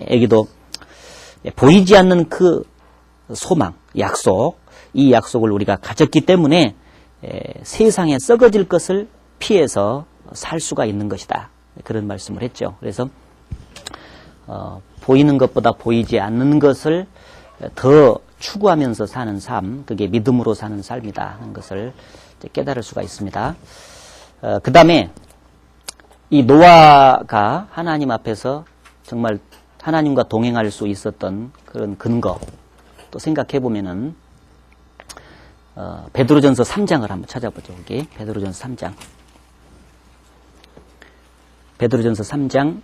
여기도 보이지 않는 그 소망, 약속, 이 약속을 우리가 가졌기 때문에 세상에 썩어질 것을 피해서 살 수가 있는 것이다. 그런 말씀을 했죠. 그래서 보이는 것보다 보이지 않는 것을 더 추구하면서 사는 삶, 그게 믿음으로 사는 삶이다 하는 것을 깨달을 수가 있습니다. 그 다음에 이 노아가 하나님 앞에서 정말 하나님과 동행할 수 있었던 그런 근거, 또 생각해 보면은 베드로전서 3장을 한번 찾아보죠. 여기 베드로전서 3장. 베드로전서 3장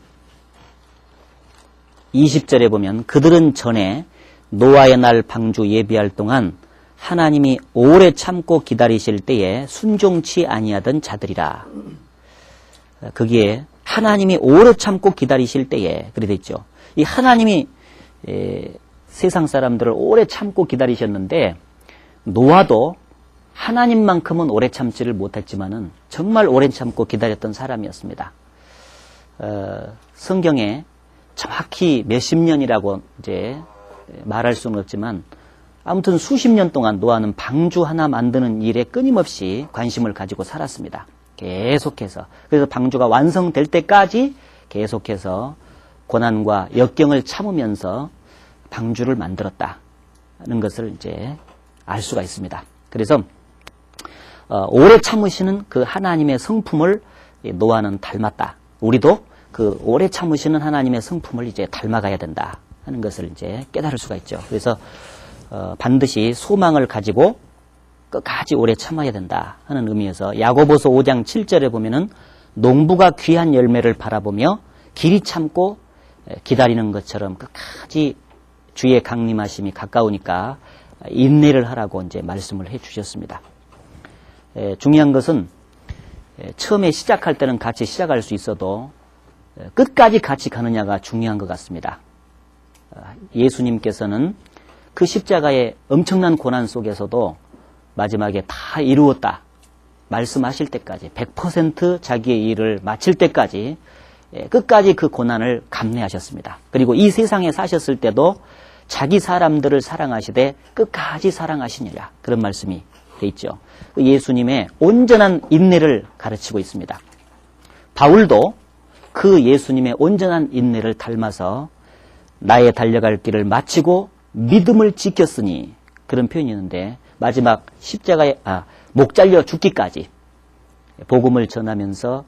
20절에 보면 그들은 전에 노아의 날 방주 예비할 동안 하나님이 오래 참고 기다리실 때에 순종치 아니하던 자들이라. 거기에 하나님이 오래 참고 기다리실 때에 그래 됐죠. 이 하나님이 세상 사람들을 오래 참고 기다리셨는데 노아도 하나님만큼은 오래 참지를 못했지만은 정말 오래 참고 기다렸던 사람이었습니다. 성경에 정확히 몇십 년이라고 이제 말할 수는 없지만 아무튼 수십 년 동안 노아는 방주 하나 만드는 일에 끊임없이 관심을 가지고 살았습니다. 계속해서. 그래서 방주가 완성될 때까지 계속해서 고난과 역경을 참으면서 방주를 만들었다는 것을 이제 알 수가 있습니다. 그래서 오래 참으시는 그 하나님의 성품을 노아는 닮았다. 우리도 그 오래 참으시는 하나님의 성품을 이제 닮아가야 된다 하는 것을 이제 깨달을 수가 있죠. 그래서 반드시 소망을 가지고 끝까지 오래 참아야 된다 하는 의미에서 야고보서 5장 7절에 보면은 농부가 귀한 열매를 바라보며 길이 참고 기다리는 것처럼 끝까지 주의 강림하심이 가까우니까 인내를 하라고 이제 말씀을 해 주셨습니다. 중요한 것은 처음에 시작할 때는 같이 시작할 수 있어도 끝까지 같이 가느냐가 중요한 것 같습니다. 예수님께서는 그 십자가의 엄청난 고난 속에서도 마지막에 다 이루었다. 말씀하실 때까지 100% 자기의 일을 마칠 때까지 끝까지 그 고난을 감내하셨습니다. 그리고 이 세상에 사셨을 때도 자기 사람들을 사랑하시되 끝까지 사랑하시니라, 그런 말씀이 돼 있죠. 예수님의 온전한 인내를 가르치고 있습니다. 바울도 그 예수님의 온전한 인내를 닮아서 나의 달려갈 길을 마치고 믿음을 지켰으니, 그런 표현이 있는데, 마지막 십자가에 목 잘려 죽기까지 복음을 전하면서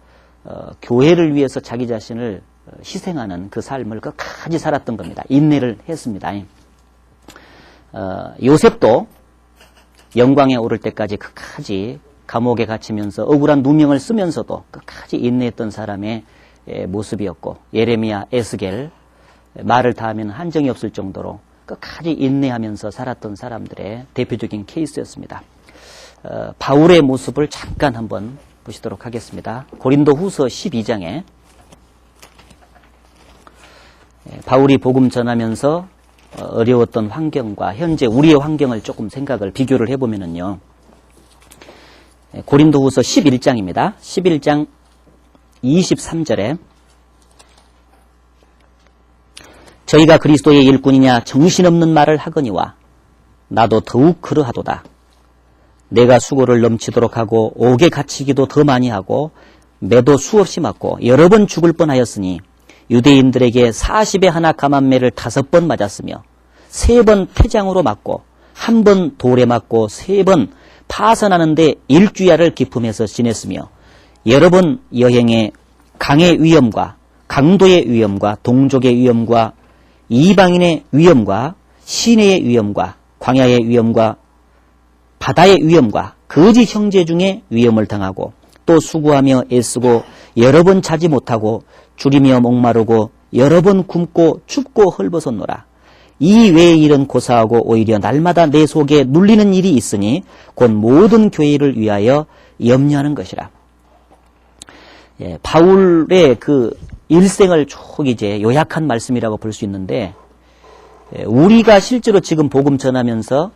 교회를 위해서 자기 자신을 희생하는 그 삶을 끝까지 살았던 겁니다. 인내를 했습니다. 요셉도 영광에 오를 때까지 끝까지 감옥에 갇히면서 억울한 누명을 쓰면서도 끝까지 인내했던 사람의 모습이었고, 예레미야, 에스겔, 말을 다하면 한정이 없을 정도로 끝까지 인내하면서 살았던 사람들의 대표적인 케이스였습니다. 바울의 모습을 잠깐 한번 보시도록 하겠습니다. 고린도 후서 12장에 바울이 복음 전하면서 어려웠던 환경과 현재 우리의 환경을 조금 생각을 비교를 해보면요. 고린도 후서 11장입니다. 11장 23절에 저희가 그리스도의 일꾼이냐 정신없는 말을 하거니와 나도 더욱 그러하도다. 내가 수고를 넘치도록 하고 옥에 갇히기도 더 많이 하고 매도 수없이 맞고 여러 번 죽을 뻔하였으니 유대인들에게 40에 하나 감한매를 5번 맞았으며 3번 태장으로 맞고 1번 돌에 맞고 3번 파선하는데 일주야를 기품해서 지냈으며 여러 번 여행에 강의 위험과 강도의 위험과 동족의 위험과 이방인의 위험과 시내의 위험과 광야의 위험과 바다의 위험과 거짓 형제 중에 위험을 당하고 또 수고하며 애쓰고 여러 번 자지 못하고 줄이며 목마르고 여러 번 굶고 춥고 헐벗었노라. 이 외의 일은 고사하고 오히려 날마다 내 속에 눌리는 일이 있으니 곧 모든 교회를 위하여 염려하는 것이라. 바울의 그 일생을 쭉 이제 요약한 말씀이라고 볼 수 있는데, 우리가 실제로 지금 복음 전하면서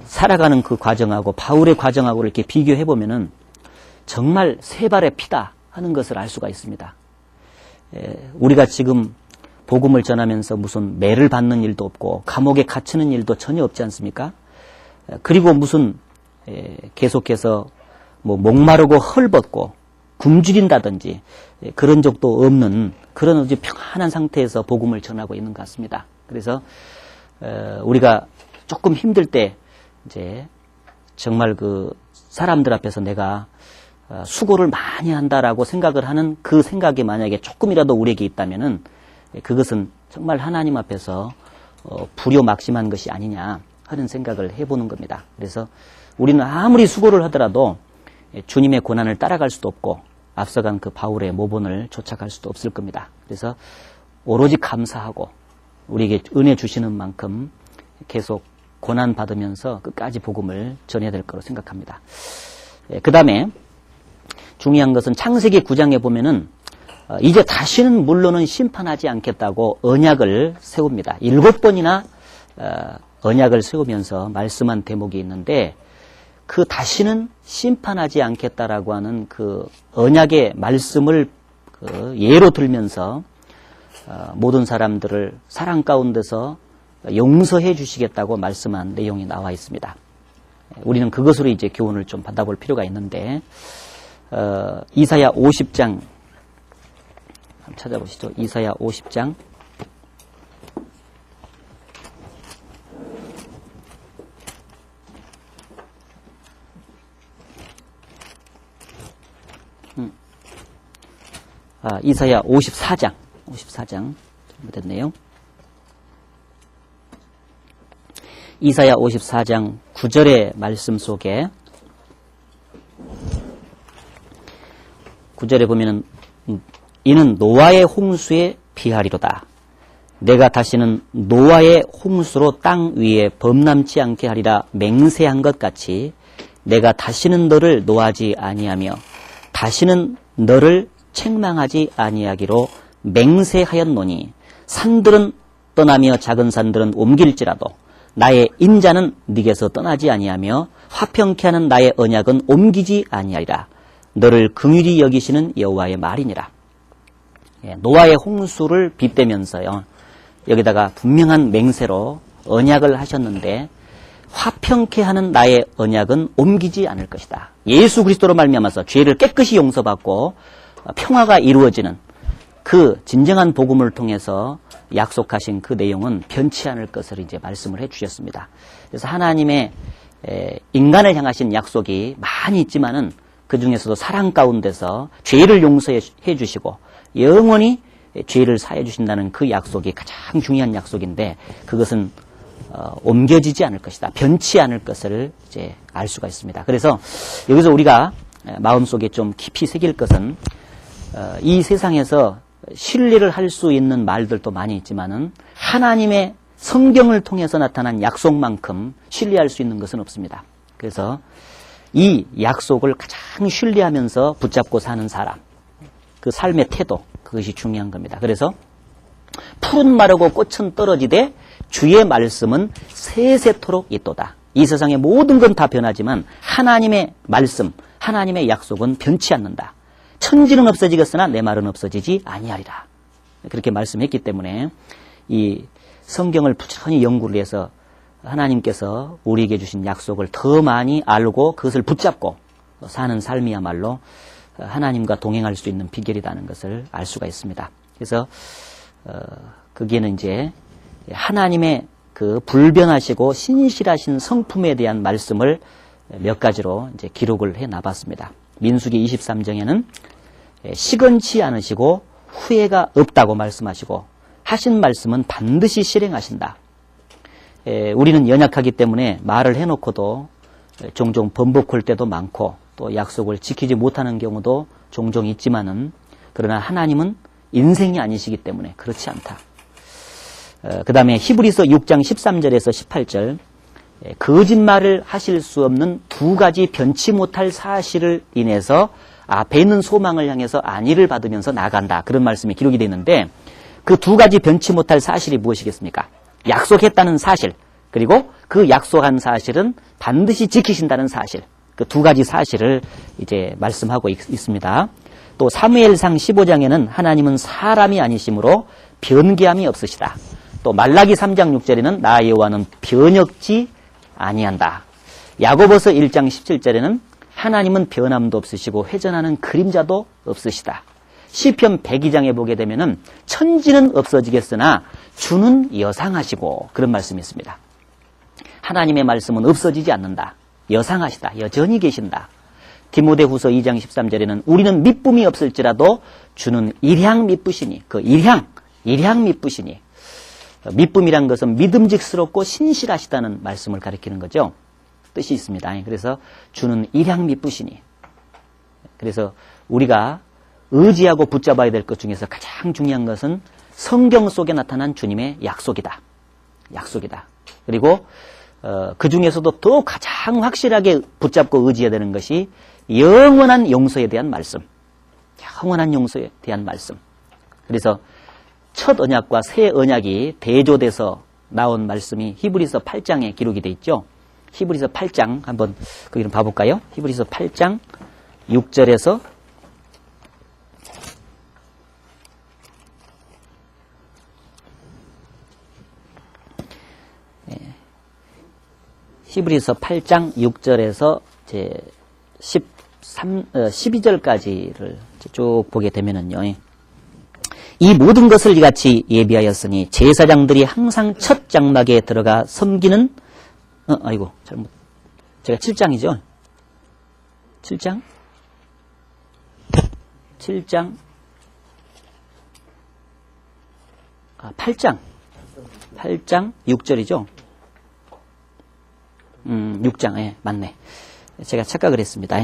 살아가는 그 과정하고 바울의 과정하고 이렇게 비교해 보면은 정말 세 발의 피다 하는 것을 알 수가 있습니다. 우리가 지금 복음을 전하면서 무슨 매를 받는 일도 없고 감옥에 갇히는 일도 전혀 없지 않습니까? 그리고 무슨 계속해서 뭐 목마르고 헐벗고 굶주린다든지 그런 적도 없는 그런 아주 평안한 상태에서 복음을 전하고 있는 것 같습니다. 그래서 우리가 조금 힘들 때 이제 정말 그 사람들 앞에서 내가 수고를 많이 한다라고 생각을 하는 그 생각이 만약에 조금이라도 우리에게 있다면은 그것은 정말 하나님 앞에서 불효막심한 것이 아니냐 하는 생각을 해보는 겁니다. 그래서 우리는 아무리 수고를 하더라도 주님의 고난을 따라갈 수도 없고 앞서간 그 바울의 모본을 쫓아갈 수도 없을 겁니다. 그래서 오로지 감사하고 우리에게 은혜 주시는 만큼 계속 고난 받으면서 끝까지 복음을 전해야 될 거로 생각합니다. 그 다음에 중요한 것은 창세기 9장에 보면은 이제 다시는 물로는 심판하지 않겠다고 언약을 세웁니다. 7번이나 언약을 세우면서 말씀한 대목이 있는데 그 다시는 심판하지 않겠다라고 하는 그 언약의 말씀을 예로 들면서 모든 사람들을 사랑 가운데서 용서해 주시겠다고 말씀한 내용이 나와 있습니다. 우리는 그것으로 이제 교훈을 좀 받아볼 필요가 있는데 이사야 50장 한번 찾아보시죠. 이사야 50장 이사야 54장 잘못됐네요. 이사야 54장 9절의 말씀 속에 9절에 보면은 이는 노아의 홍수에 비하리로다. 내가 다시는 노아의 홍수로 땅 위에 범람치 않게 하리라 맹세한 것 같이 내가 다시는 너를 노하지 아니하며 다시는 너를 책망하지 아니하기로 맹세하였노니 산들은 떠나며 작은 산들은 옮길지라도 나의 인자는 네게서 떠나지 아니하며 화평케 하는 나의 언약은 옮기지 아니하리라. 너를 긍휼히 여기시는 여호와의 말이니라. 노아의 홍수를 빗대면서요, 여기다가 분명한 맹세로 언약을 하셨는데, 화평케 하는 나의 언약은 옮기지 않을 것이다. 예수 그리스도로 말미암아서 죄를 깨끗이 용서받고 평화가 이루어지는 그 진정한 복음을 통해서 약속하신 그 내용은 변치 않을 것을 이제 말씀을 해주셨습니다. 그래서 하나님의 인간을 향하신 약속이 많이 있지만은 그 중에서도 사랑 가운데서 죄를 용서해 주시고 영원히 죄를 사해 주신다는 그 약속이 가장 중요한 약속인데, 그것은 옮겨지지 않을 것이다. 변치 않을 것을 이제 알 수가 있습니다. 그래서 여기서 우리가 마음속에 좀 깊이 새길 것은, 이 세상에서 신뢰를 할 수 있는 말들도 많이 있지만은 하나님의 성경을 통해서 나타난 약속만큼 신뢰할 수 있는 것은 없습니다. 그래서 이 약속을 가장 신뢰하면서 붙잡고 사는 사람, 그 삶의 태도, 그것이 중요한 겁니다. 그래서 푸른 마르고 꽃은 떨어지되 주의 말씀은 세세토록 있도다. 이 세상의 모든 건 다 변하지만 하나님의 말씀, 하나님의 약속은 변치 않는다. 천지는 없어지겠으나 내 말은 없어지지 아니하리라. 그렇게 말씀했기 때문에 이 성경을 부지런히 연구를 해서 하나님께서 우리에게 주신 약속을 더 많이 알고 그것을 붙잡고 사는 삶이야말로 하나님과 동행할 수 있는 비결이라는 것을 알 수가 있습니다. 그래서 거기에는 이제 하나님의 그 불변하시고 신실하신 성품에 대한 말씀을 몇 가지로 이제 기록을 해 놔봤습니다. 민수기 23장에는 시건치 않으시고 후회가 없다고 말씀하시고 하신 말씀은 반드시 실행하신다. 우리는 연약하기 때문에 말을 해놓고도 종종 번복할 때도 많고 또 약속을 지키지 못하는 경우도 종종 있지만은, 그러나 하나님은 인생이 아니시기 때문에 그렇지 않다. 그 다음에 히브리서 6장 13절에서 18절, 거짓말을 하실 수 없는 두 가지 변치 못할 사실을 인해서 앞에 있는 소망을 향해서 안위를 받으면서 나간다. 그런 말씀이 기록이 되어 있는데, 그 두 가지 변치 못할 사실이 무엇이겠습니까? 약속했다는 사실, 그리고 그 약속한 사실은 반드시 지키신다는 사실, 그 두 가지 사실을 이제 말씀하고 있습니다. 또 사무엘상 15장에는 하나님은 사람이 아니시므로 변개함이 없으시다. 또 말라기 3장 6절에는 나 여호와는 변혁지 아니한다. 야고보서 1장 17절에는 하나님은 변함도 없으시고 회전하는 그림자도 없으시다. 시편 102장에 보게 되면은 천지는 없어지겠으나 주는 여상하시고, 그런 말씀이 있습니다. 하나님의 말씀은 없어지지 않는다. 여상하시다. 여전히 계신다. 디모데후서 2장 13절에는 우리는 미쁨이 없을지라도 주는 일향 미쁘시니, 그 일향 미쁘시니, 미쁨이란 것은 믿음직스럽고 신실하시다는 말씀을 가리키는 거죠. 뜻이 있습니다. 그래서 주는 일향 미쁘시니, 그래서 우리가 의지하고 붙잡아야 될 것 중에서 가장 중요한 것은 성경 속에 나타난 주님의 약속이다. 그리고 그 중에서도 또 가장 확실하게 붙잡고 의지해야 되는 것이 영원한 용서에 대한 말씀. 그래서 첫 언약과 새 언약이 대조돼서 나온 말씀이 히브리서 8장에 기록이 되어 있죠. 히브리서 8장 한번 거기를 봐볼까요? 히브리서 8장 6절에서 히브리서 8장 6절에서 이제 12절까지를 쭉 보게 되면은요, 이 모든 것을 이같이 예비하였으니 제사장들이 항상 첫 장막에 들어가 섬기는, 제가 7장이죠? 7장 8장 6절이죠? 6장, 예, 맞네. 제가 착각을 했습니다.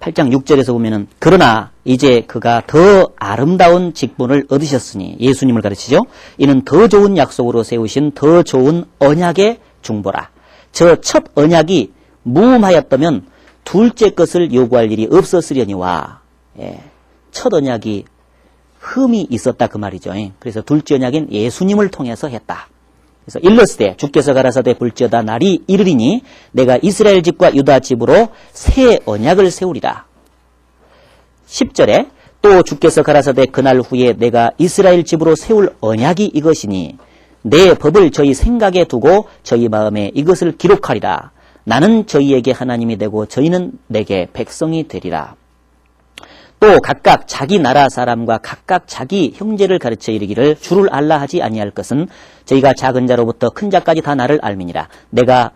8장 6절에서 보면은, 그러나 이제 그가 더 아름다운 직분을 얻으셨으니, 예수님을 가르치죠. 이는 더 좋은 약속으로 세우신 더 좋은 언약의 중보라. 저 첫 언약이 무음하였다면 둘째 것을 요구할 일이 없었으려니와, 첫 언약이 흠이 있었다 그 말이죠. 그래서 둘째 언약인 예수님을 통해서 했다. 그래서 일러스되 주께서 가라사대 볼지어다 날이 이르리니 내가 이스라엘 집과 유다 집으로 새 언약을 세우리라. 10절에 또 주께서 가라사대 그날 후에 내가 이스라엘 집으로 세울 언약이 이것이니 내 법을 저희 생각에 두고 저희 마음에 이것을 기록하리라. 나는 저희에게 하나님이 되고 저희는 내게 백성이 되리라. 또 각각 자기 나라 사람과 각각 자기 형제를 가르쳐 이르기를 주를 알라 하지 아니할 것은 저희가 작은 자로부터 큰 자까지 다 나를 알미니라. 내가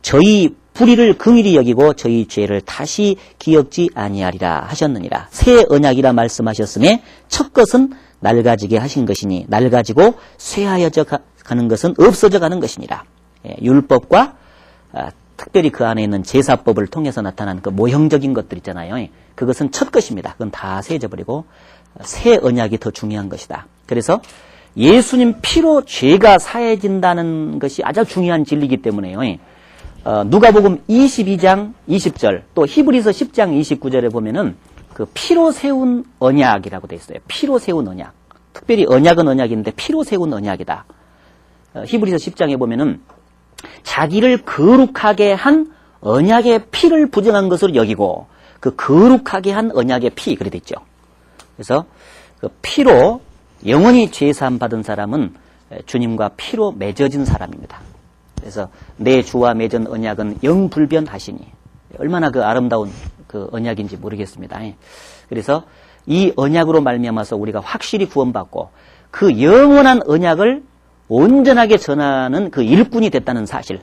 저희 불의를 긍휼히 여기고 저희 죄를 다시 기억지 아니하리라 하셨느니라. 새 언약이라 말씀하셨음에 첫 것은 낡아지게 하신 것이니 낡아지고 쇠하여져 가는 것은 없어져 가는 것이니라. 율법과 특별히 그 안에 있는 제사법을 통해서 나타난 그 모형적인 것들 있잖아요. 그것은 첫 것입니다. 그건 다 세져버리고 새 언약이 더 중요한 것이다. 그래서 예수님 피로 죄가 사해진다는 것이 아주 중요한 진리이기 때문에요. 누가복음 22장 20절 또 히브리서 10장 29절에 보면은 그 피로 세운 언약이라고 되어 있어요. 피로 세운 언약. 특별히 언약은 언약인데 피로 세운 언약이다. 히브리서 10장에 보면은 자기를 거룩하게 한 언약의 피를 부정한 것으로 여기고 그 거룩하게 한 언약의 피 그래 됐죠. 그래서 그 피로 영원히 죄사함 받은 사람은 주님과 피로 맺어진 사람입니다. 그래서 내 주와 맺은 언약은 영불변하시니 얼마나 그 아름다운 그 언약인지 모르겠습니다. 그래서 이 언약으로 말미암아서 우리가 확실히 구원받고 그 영원한 언약을 온전하게 전하는 그 일꾼이 됐다는 사실,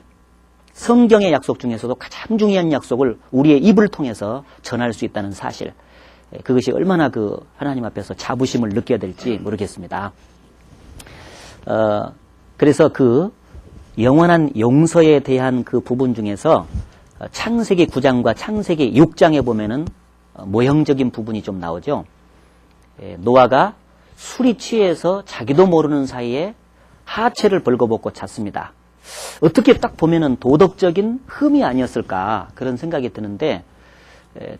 성경의 약속 중에서도 가장 중요한 약속을 우리의 입을 통해서 전할 수 있다는 사실, 그것이 얼마나 그 하나님 앞에서 자부심을 느껴야 될지 모르겠습니다. 그래서 그 영원한 용서에 대한 그 부분 중에서 창세기 9장과 창세기 6장에 보면은 모형적인 부분이 좀 나오죠. 노아가 술이 취해서 자기도 모르는 사이에 하체를 벌거벗고 잤습니다. 어떻게 딱 보면은 도덕적인 흠이 아니었을까 그런 생각이 드는데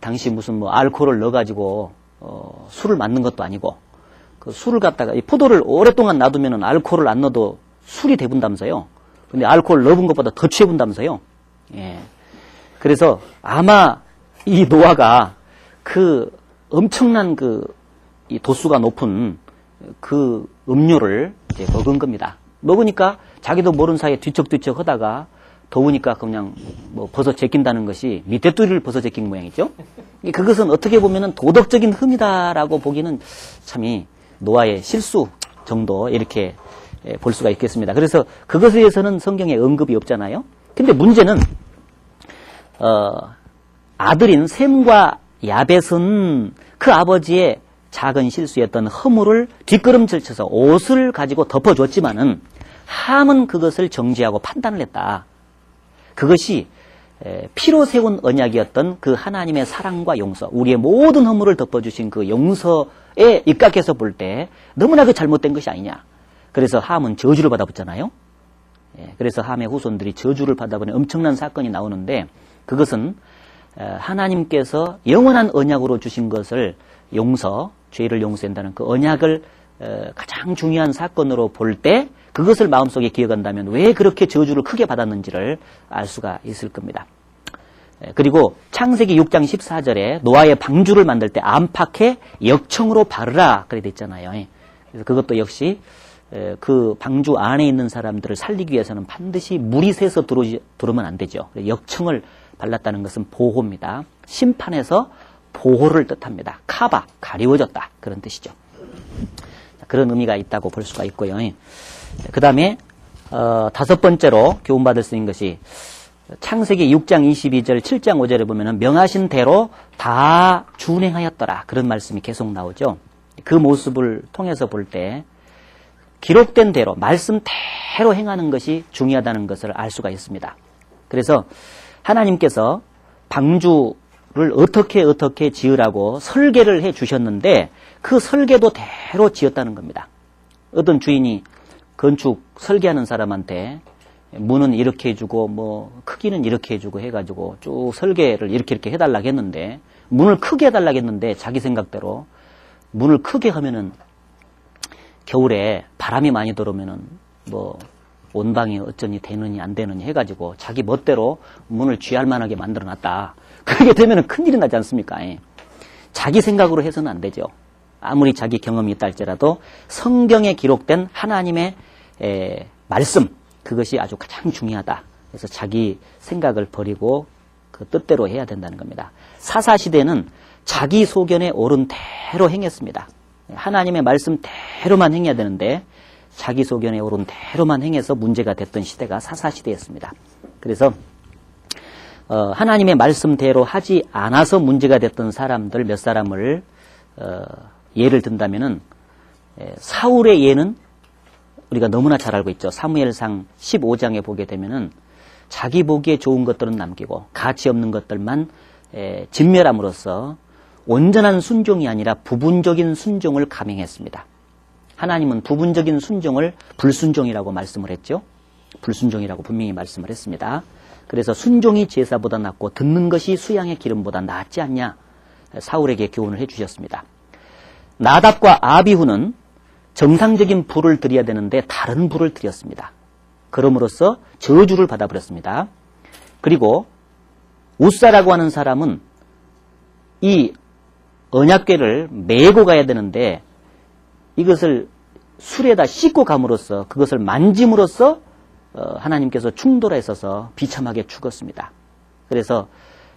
당시 무슨 뭐 알코올을 넣어가지고 술을 맞는 것도 아니고 그 술을 갖다가 포도를 오랫동안 놔두면은 알코올을 안 넣어도 술이 돼본다면서요. 근데 알코올 넣은 것보다 더 취해본다면서요. 예. 그래서 아마 이 노아가 그 엄청난 이 도수가 높은 그 음료를 이제 먹은 겁니다. 먹으니까 자기도 모르는 사이에 뒤척뒤척 하다가 더우니까 그냥 뭐 벗어 제낀다는 것이 밑에 뚜리를 벗어 제낀 모양이죠. 그것은 어떻게 보면은 도덕적인 흠이다라고 보기는 참이 노아의 실수 정도 이렇게 볼 수가 있겠습니다. 그래서 그것에 대해서는 성경에 언급이 없잖아요. 근데 문제는 아들인 셈과 야벳은 그 아버지의 작은 실수였던 허물을 뒷걸음질 쳐서 옷을 가지고 덮어줬지만은 함은 그것을 정죄하고 판단을 했다. 그것이 피로 세운 언약이었던 그 하나님의 사랑과 용서, 우리의 모든 허물을 덮어주신 그 용서에 입각해서 볼 때 너무나 그 잘못된 것이 아니냐. 그래서 함은 저주를 받아봤잖아요. 그래서 함의 후손들이 저주를 받아보는 엄청난 사건이 나오는데 그것은 하나님께서 영원한 언약으로 주신 것을 죄를 용서한다는 그 언약을 가장 중요한 사건으로 볼 때 그것을 마음속에 기억한다면 왜 그렇게 저주를 크게 받았는지를 알 수가 있을 겁니다. 그리고 창세기 6장 14절에 노아의 방주를 만들 때 안팎에 역청으로 바르라 그래 됐잖아요. 그래서 그것도 역시 그 방주 안에 있는 사람들을 살리기 위해서는 반드시 물이 새서 들어오면 안 되죠. 역청을 발랐다는 것은 보호입니다. 심판에서 보호를 뜻합니다. 카바, 가리워졌다 그런 뜻이죠. 그런 의미가 있다고 볼 수가 있고요. 그 다음에 다섯 번째로 교훈받을 수 있는 것이 창세기 6장 22절 7장 5절에 보면 명하신 대로 다 준행하였더라 그런 말씀이 계속 나오죠. 그 모습을 통해서 볼 때 기록된 대로 말씀대로 행하는 것이 중요하다는 것을 알 수가 있습니다. 그래서 하나님께서 방주를 어떻게 지으라고 설계를 해 주셨는데 그 설계도 대로 지었다는 겁니다. 어떤 주인이 건축 설계하는 사람한테 문은 이렇게 해주고 뭐 크기는 이렇게 해주고 해가지고 쭉 설계를 이렇게 해달라고 했는데 문을 크게 해달라고 했는데 자기 생각대로 문을 크게 하면은 겨울에 바람이 많이 들어오면은 뭐 온방이 어쩌니 되느니 안 되느니 해가지고 자기 멋대로 문을 쥐할 만하게 만들어놨다. 그렇게 되면 큰일이 나지 않습니까? 자기 생각으로 해서는 안 되죠. 아무리 자기 경험이 있다 할지라도 성경에 기록된 하나님의 말씀, 그것이 아주 가장 중요하다. 그래서 자기 생각을 버리고 그 뜻대로 해야 된다는 겁니다. 사사시대는 자기 소견에 옳은 대로 행했습니다. 하나님의 말씀대로만 행해야 되는데 자기 소견에 옳은 대로만 행해서 문제가 됐던 시대가 사사시대였습니다. 그래서 하나님의 말씀대로 하지 않아서 문제가 됐던 사람들 몇 사람을 예를 든다면은 사울의 예는 우리가 너무나 잘 알고 있죠. 사무엘상 15장에 보게 되면은 자기 보기에 좋은 것들은 남기고 가치 없는 것들만 진멸함으로써 온전한 순종이 아니라 부분적인 순종을 감행했습니다. 하나님은 부분적인 순종을 불순종이라고 말씀을 했죠. 불순종이라고 분명히 말씀을 했습니다. 그래서 순종이 제사보다 낫고 듣는 것이 수양의 기름보다 낫지 않냐 사울에게 교훈을 해주셨습니다. 나답과 아비후는 정상적인 불을 드려야 되는데 다른 불을 드렸습니다. 그럼으로써 저주를 받아버렸습니다. 그리고 우사라고 하는 사람은 이 언약궤를 메고 가야 되는데 이것을 술에다 씻고 감으로써 그것을 만짐으로써 하나님께서 충돌하셔서 비참하게 죽었습니다. 그래서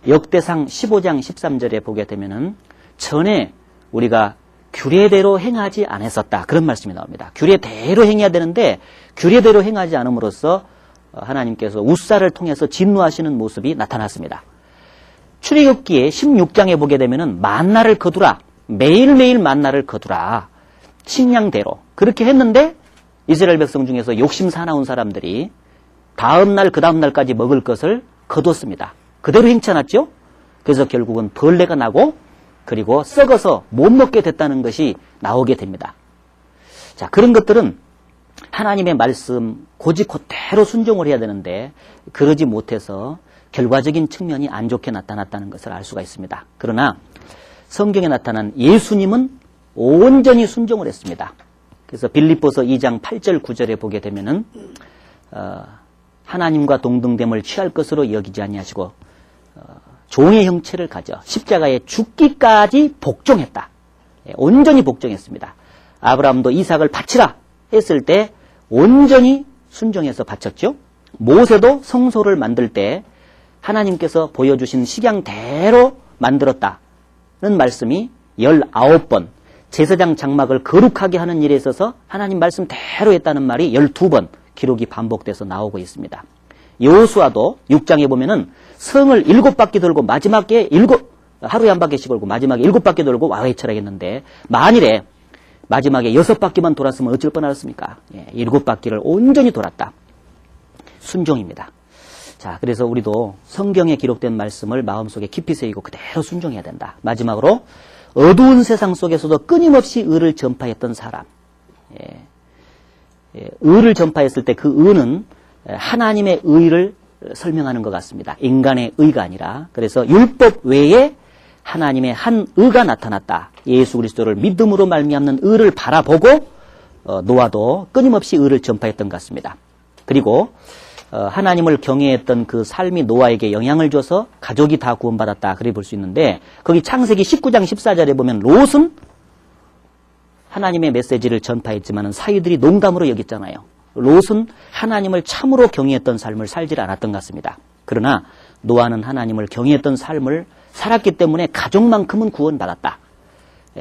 역대상 15장 13절에 보게 되면은 전에 우리가 규례대로 행하지 않았었다. 그런 말씀이 나옵니다. 규례대로 행해야 되는데 규례대로 행하지 않음으로써 하나님께서 우사를 통해서 진노하시는 모습이 나타났습니다. 출애굽기에 16장에 보게 되면은 만나를 거두라. 매일매일 만나를 거두라. 식량대로. 그렇게 했는데 이스라엘 백성 중에서 욕심 사나운 사람들이 다음 날, 그 다음 날까지 먹을 것을 거뒀습니다. 그대로 행치 않았죠? 그래서 결국은 벌레가 나고 그리고 썩어서 못 먹게 됐다는 것이 나오게 됩니다. 자, 그런 것들은 하나님의 말씀 고집 그대로 순종을 해야 되는데 그러지 못해서 결과적인 측면이 안 좋게 나타났다는 것을 알 수가 있습니다. 그러나 성경에 나타난 예수님은 온전히 순종을 했습니다. 그래서 빌립보서 2장 8절 9절에 보게 되면은 하나님과 동등됨을 취할 것으로 여기지 아니하시고 종의 형체를 가져 십자가에 죽기까지 복종했다. 온전히 복종했습니다. 아브라함도 이삭을 바치라 했을 때 온전히 순종해서 바쳤죠. 모세도 성소를 만들 때 하나님께서 보여주신 식양대로 만들었다는 말씀이 19번, 제사장 장막을 거룩하게 하는 일에 있어서 하나님 말씀대로 했다는 말이 12번 기록이 반복돼서 나오고 있습니다. 여호수아도 6장에 보면은 성을 7바퀴 돌고 마지막에 하루에 한 바퀴씩 돌고 마지막에 7바퀴 돌고 와해 철학했는데 만일에 마지막에 6바퀴만 돌았으면 어쩔 뻔하였습니까? 7바퀴를 온전히 돌았다. 순종입니다. 자, 그래서 우리도 성경에 기록된 말씀을 마음속에 깊이 새기고 그대로 순종해야 된다. 마지막으로 어두운 세상 속에서도 끊임없이 의를 전파했던 사람. 의를 전파했을 때 그 의는 하나님의 의를 설명하는 것 같습니다. 인간의 의가 아니라. 그래서 율법 외에 하나님의 한 의가 나타났다. 예수 그리스도를 믿음으로 말미암는 의를 바라보고 노아도 끊임없이 의를 전파했던 것 같습니다. 그리고 하나님을 경외했던 그 삶이 노아에게 영향을 줘서 가족이 다 구원받았다. 그래 볼 수 있는데 거기 창세기 19장 14절에 보면 롯은 하나님의 메시지를 전파했지만 사위들이 농담으로 여겼잖아요. 롯은 하나님을 참으로 경외했던 삶을 살지 않았던 것 같습니다. 그러나 노아는 하나님을 경외했던 삶을 살았기 때문에 가족만큼은 구원받았다.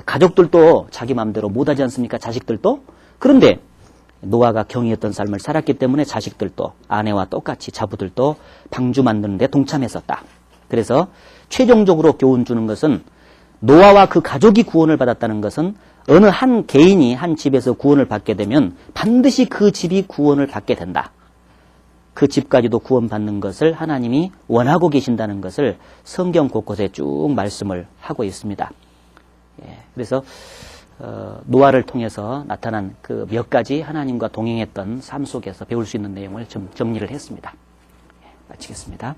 가족들도 자기 마음대로 못하지 않습니까? 자식들도. 그런데 노아가 경외했던 삶을 살았기 때문에 자식들도 아내와 똑같이 자부들도 방주 만드는 데 동참했었다. 그래서 최종적으로 교훈 주는 것은 노아와 그 가족이 구원을 받았다는 것은 어느 한 개인이 한 집에서 구원을 받게 되면 반드시 그 집이 구원을 받게 된다. 그 집까지도 구원받는 것을 하나님이 원하고 계신다는 것을 성경 곳곳에 쭉 말씀을 하고 있습니다. 그래서 노아를 통해서 나타난 그 몇 가지 하나님과 동행했던 삶 속에서 배울 수 있는 내용을 좀 정리를 했습니다. 마치겠습니다.